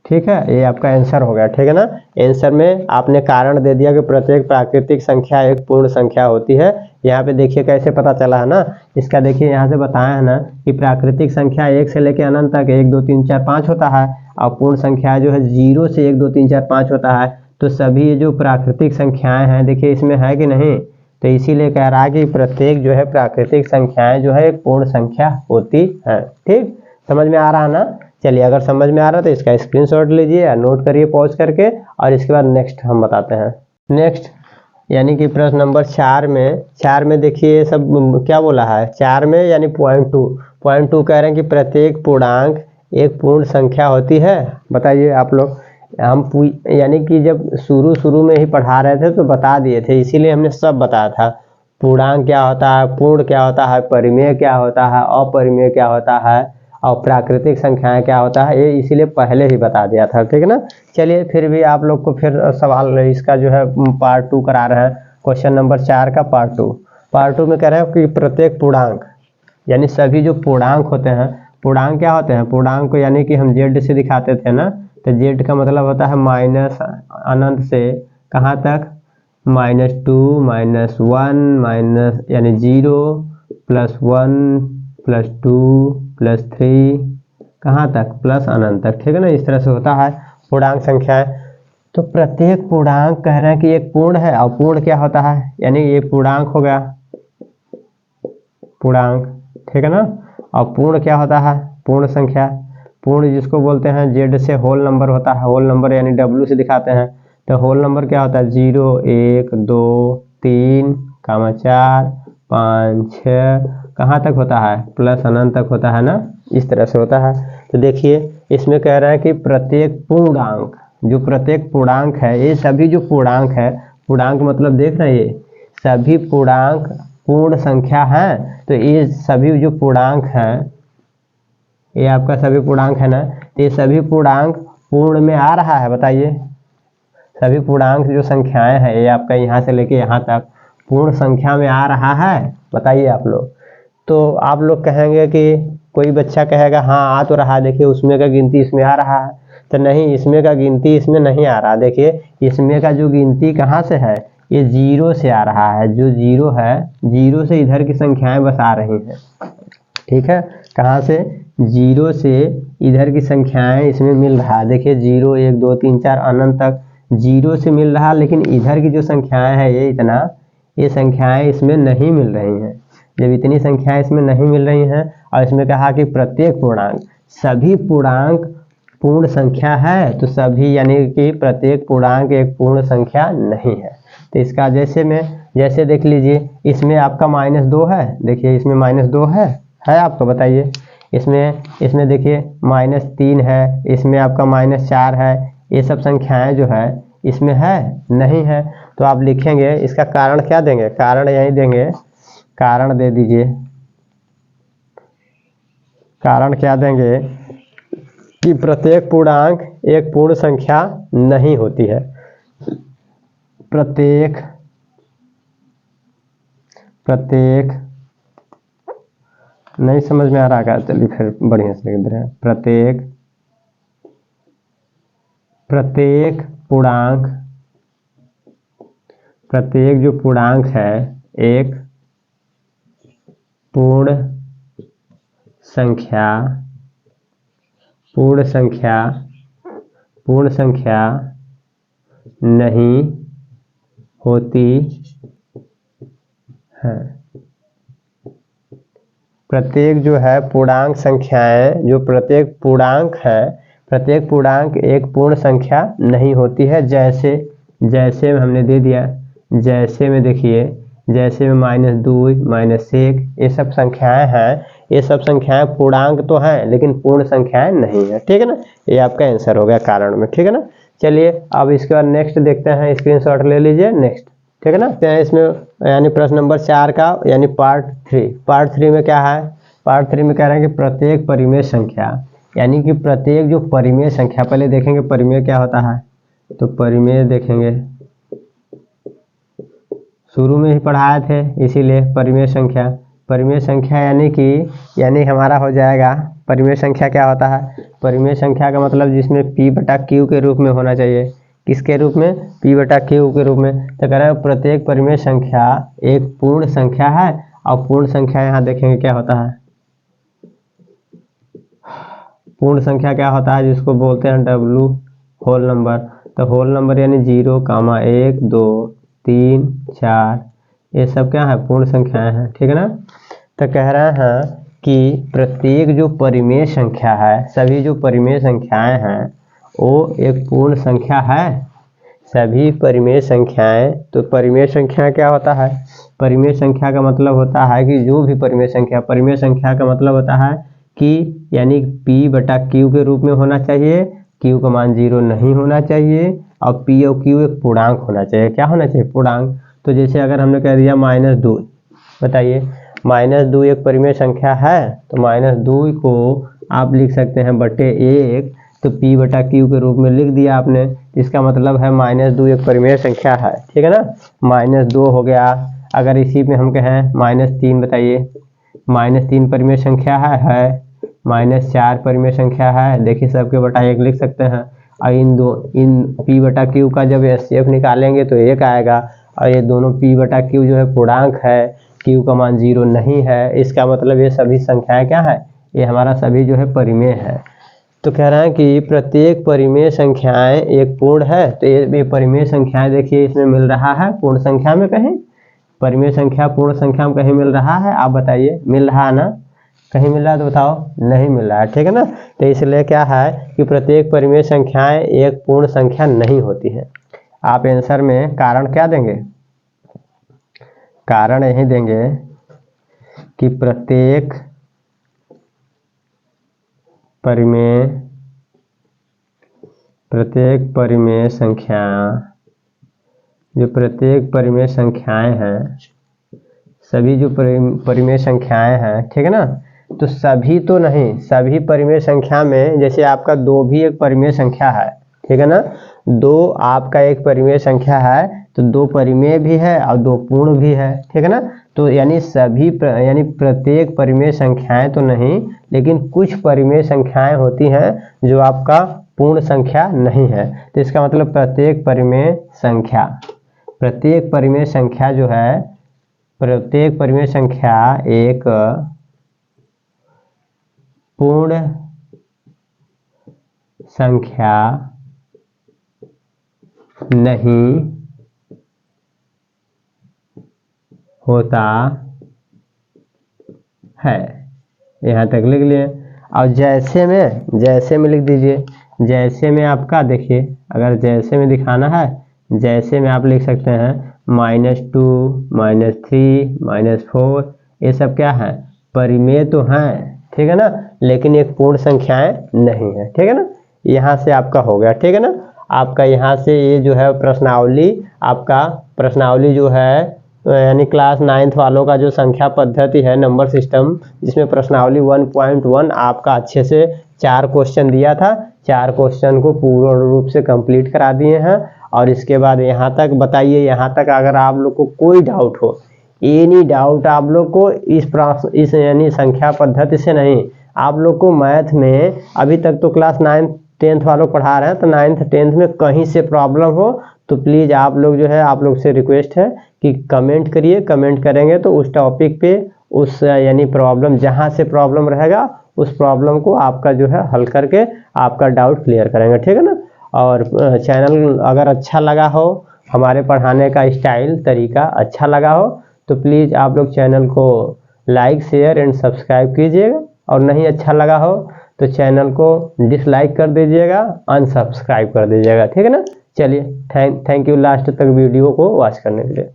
ठीक है। ये आपका आंसर हो गया, ठीक है ना। आंसर में आपने कारण दे दिया कि प्रत्येक प्राकृतिक संख्या एक पूर्ण संख्या होती है। यहाँ पे देखिए कैसे पता चला है ना, इसका देखिए यहाँ से बताया है ना कि प्राकृतिक संख्या 1 से लेकर अनंत तक 1 2 3 4 5 होता है, और पूर्ण संख्या जो है 0 से 1 2 3 4 5 होता है। तो सभी ये जो प्राकृतिक संख्याएं हैं देखिए इसमें है कि नहीं, तो इसीलिए कह रहा है कि प्रत्येक जो है प्राकृतिक संख्याएं जो है एक पूर्ण संख्या होती है, ठीक। समझ में आ रहा है ना। चलिए अगर समझ में आ रहा है तो इसका स्क्रीनशॉट लीजिए या नोट करिए पॉज करके, और इसके बाद नेक्स्ट हम बताते हैं। नेक्स्ट यानी कि प्रश्न नंबर 4 में देखिए सब क्या बोला है, 4 में यानी पॉइंट टू कह रहे हैं कि प्रत्येक पूर्णांक एक पूर्ण संख्या होती है। बताइए आप लोग, हम यानी कि जब शुरू में ही पढ़ा रहे थे तो बता दिए थे, इसीलिए हमने सब बताया था। पूर्णांक क्या होता है, पूर्ण क्या होता है, परिमेय क्या होता है, अपरिमेय क्या होता है, और प्राकृतिक संख्याएं क्या होता है, ये इसीलिए पहले ही बता दिया था, ठीक है ना। चलिए फिर भी आप लोग को फिर सवाल इसका जो है पार्ट 2 करा रहे हैं। क्वेश्चन नंबर 4 का पार्ट 2 में कह रहे हैं कि प्रत्येक पूर्णांक यानी सभी जो पूर्णांक होते हैं, पूर्णांक क्या होते हैं, पूर्णांक को यानी कि हम जेड से दिखाते थे ना, तो जेड का मतलब होता है माइनस अनंत से कहाँ तक, -2 -1 माइनस यानी 0 +1 +2 +3 कहाँ तक, प्लस अनंत तक, ठीक है ना। इस तरह से होता है पूर्णांक संख्याएं। तो प्रत्येक पूर्णांक कह रहे हैं कि एक पूर्ण है, और पूर्ण क्या होता है, यानी ये पूर्णांक हो गया पूर्णांक, ठीक है ना। और पूर्ण क्या होता है, पूर्ण संख्या, पूर्ण जिसको बोलते हैं जेड से होल नंबर होता है, होल नंबर यानी W से दिखाते हैं। तो होल नंबर क्या होता है, 0 1 2 3 4 5 6 कहाँ तक होता है, प्लस अनंत तक होता है ना, इस तरह से होता है। तो देखिए इसमें कह रहा है कि प्रत्येक पूर्णांक, जो प्रत्येक पूर्णांक है, ये सभी जो पूर्णांक है, पूर्णांक मतलब देख रहे हैं सभी पूर्णांक पूर्ण संख्या है। तो ये सभी जो पूर्णांक हैं, ये आपका सभी पूर्णांक है ना, तो ये सभी पूर्णांक पूर्ण में आ रहा है। बताइए सभी पूर्णांक जो संख्याएं हैं ये आपका यहाँ से लेके यहाँ तक पूर्ण संख्या में आ रहा है, बताइए आप लोग। तो आप लोग कहेंगे कि कोई बच्चा कहेगा हाँ आ तो रहा है, देखिए उसमें का गिनती इसमें आ रहा है, तो नहीं, इसमें का गिनती इसमें नहीं आ रहा। देखिए इसमें का जो गिनती कहाँ से है, ये 0 से आ रहा है, जो 0 है 0 से इधर की संख्याएं बस आ रही हैं, ठीक है। कहाँ से, 0 से इधर की संख्याएं इसमें मिल रहा है। देखिए 0 1 2 3 4 अनंत तक 0 से मिल रहा, लेकिन इधर की जो संख्याएं हैं ये इतना, ये संख्याएं इसमें नहीं मिल रही हैं। जब इतनी संख्याएं इसमें नहीं मिल रही हैं, और इसमें कहा कि प्रत्येक पूर्णांक, सभी पूर्णांक पूर्ण संख्या है, तो सभी यानी कि प्रत्येक पूर्णांक एक पूर्ण संख्या नहीं है। तो इसका जैसे देख लीजिए, इसमें आपका -2 है, देखिए इसमें -2 है आपको, बताइए। इसमें देखिए -3 है, इसमें आपका -4 है, ये सब संख्याएं जो है इसमें है नहीं है। तो आप लिखेंगे इसका कारण क्या देंगे, कारण यही देंगे, कारण दे दीजिए। कारण क्या देंगे कि प्रत्येक पूर्णांक एक पूर्ण संख्या नहीं होती है। प्रत्येक नहीं समझ में आ रहा क्या? चलिए फिर बढ़िया से लिख दे रहे हैं। प्रत्येक पूर्णांक, प्रत्येक जो पूर्णांक है एक पूर्ण संख्या नहीं होती है। प्रत्येक जो है पूर्णांक संख्याएं, जो प्रत्येक पूर्णांक है, प्रत्येक पूर्णांक एक पूर्ण संख्या नहीं होती है। जैसे हमने दे दिया, जैसे में देखिए, जैसे में -2, -1, ये सब संख्याएं हैं। ये सब संख्याएं पूर्णांक तो हैं लेकिन पूर्ण संख्याएं नहीं है। ठीक है ना, ये आपका आंसर हो गया कारण में। ठीक है ना, चलिए अब इसके बाद नेक्स्ट देखते हैं, स्क्रीनशॉट ले लीजिए नेक्स्ट। ठीक है ना, इसमें यानी प्रश्न नंबर 4 का यानी पार्ट 3 में क्या है? पार्ट 3 में कह रहे हैं कि प्रत्येक परिमेय संख्या, यानी कि प्रत्येक जो परिमेय संख्या, पहले देखेंगे परिमेय क्या होता है। तो परिमेय देखेंगे, शुरू में ही पढ़ाए थे, इसीलिए परिमेय संख्या यानी हमारा हो जाएगा। परिमेय संख्या क्या होता है? परिमेय संख्या का मतलब जिसमें P/Q के रूप में होना चाहिए। किसके रूप में? P/Q के रूप में। तो कह रहे हैं प्रत्येक परिमेय संख्या एक पूर्ण संख्या है। और पूर्ण संख्या यहाँ देखेंगे क्या होता है। पूर्ण संख्या क्या होता है? जिसको बोलते हैं W होल नंबर। तो होल नंबर यानी 0, 1, 2, 3, 4, ये सब क्या है? पूर्ण संख्याएं हैं। ठीक है ना, तो कह रहे हैं कि प्रत्येक जो परिमेय संख्या है, सभी जो परिमेय संख्याएं हैं वो एक पूर्ण संख्या है। सभी परिमेय संख्याएं, तो परिमेय संख्या क्या होता है? परिमेय संख्या का मतलब होता है कि जो भी परिमेय संख्या का मतलब होता है कि यानी P/Q के रूप में होना चाहिए। Q का मान 0 नहीं होना चाहिए और P और Q एक पूर्णांक होना चाहिए। क्या होना चाहिए? पूर्णांक। तो जैसे अगर हमने कह दिया -2, बताइए -2 एक परिमेय संख्या है, तो -2 को आप लिख सकते हैं /1, तो P/Q के रूप में लिख दिया आपने। इसका मतलब है -2 एक परिमेय संख्या है। ठीक है ना, -2 हो गया। अगर इसी में हम कहें -3, बताइए -3 परिमेय संख्या है, -4 परिमेय संख्या है। देखिए सबके बटा 1 लिख सकते हैं। और इन P/Q का जब HCF निकालेंगे तो 1 आएगा। और ये दोनों P/Q जो है पूर्णांक है, Q का मान 0 नहीं है। इसका मतलब ये सभी संख्याएं क्या है? ये हमारा सभी जो है परिमेय है। तो कह रहा है कि प्रत्येक परिमेय संख्याएं एक पूर्ण है। तो ये परिमेय संख्याएं देखिए इसमें मिल रहा है पूर्ण संख्या में कहीं? परिमेय संख्या पूर्ण संख्या में कहीं मिल रहा है? आप बताइए, मिल रहा है ना? कहीं मिल रहा है तो बताओ, नहीं मिल रहा है। ठीक है ना, तो इसलिए क्या है कि प्रत्येक परिमेय संख्याएं एक पूर्ण संख्या नहीं होती है। आप आंसर में कारण क्या देंगे? कारण यही देंगे कि प्रत्येक परिमेय संख्या, जो प्रत्येक परिमेय संख्याएं हैं, सभी जो परिमेय संख्याएं हैं, ठीक है ना, तो सभी तो नहीं, सभी परिमेय संख्या में जैसे आपका 2 भी एक परिमेय संख्या है। ठीक है ना, 2 आपका एक परिमेय संख्या है, तो 2 परिमेय भी है और 2 पूर्ण भी है। ठीक है ना, तो यानी यानी प्रत्येक परिमेय संख्याएं तो नहीं, लेकिन कुछ परिमेय संख्याएं होती हैं जो आपका पूर्ण संख्या नहीं है। तो इसका मतलब प्रत्येक परिमेय संख्या जो है, प्रत्येक परिमेय संख्या एक पूर्ण संख्या नहीं होता है। यहाँ तक लिख लिए। और जैसे में लिख दीजिए। जैसे में आपका देखिए, अगर जैसे में दिखाना है, जैसे में आप लिख सकते हैं -2, -3, -4, ये सब क्या है? परिमेय तो हैं। ठीक है ना, लेकिन एक पूर्ण संख्याएं नहीं है। ठीक है ना, यहाँ से आपका हो गया। ठीक है ना, आपका यहाँ से ये जो है प्रश्नावली जो है यानी क्लास 9th वालों का जो संख्या पद्धति है, नंबर सिस्टम, जिसमें प्रश्नावली 1.1 आपका अच्छे से 4 क्वेश्चन दिया था। 4 क्वेश्चन को पूर्ण रूप से कंप्लीट करा दिए हैं। और इसके बाद यहाँ तक बताइए, यहाँ तक अगर आप लोग को कोई डाउट हो, एनी डाउट आप लोग को इस यानी संख्या पद्धति से नहीं, आप लोग को मैथ में अभी तक तो क्लास 9th 10th वालों को पढ़ा रहे हैं, तो 9th 10th में कहीं से प्रॉब्लम हो तो प्लीज़ आप लोग जो है, आप लोग से रिक्वेस्ट है कि कमेंट करिए। कमेंट करेंगे तो उस टॉपिक पे उस यानी प्रॉब्लम जहाँ से प्रॉब्लम रहेगा उस प्रॉब्लम को आपका जो है हल करके आपका डाउट क्लियर करेंगे, ठीक है ना। और चैनल अगर अच्छा लगा हो, हमारे पढ़ाने का स्टाइल तरीका अच्छा लगा हो तो प्लीज़ आप लोग चैनल को लाइक शेयर एंड सब्सक्राइब कीजिएगा, और नहीं अच्छा लगा हो तो चैनल को डिसलाइक कर दीजिएगा, अनसब्सक्राइब कर दीजिएगा, ठीक है ना। चलिए थैंक यू लास्ट तक वीडियो को वॉच करने के लिए।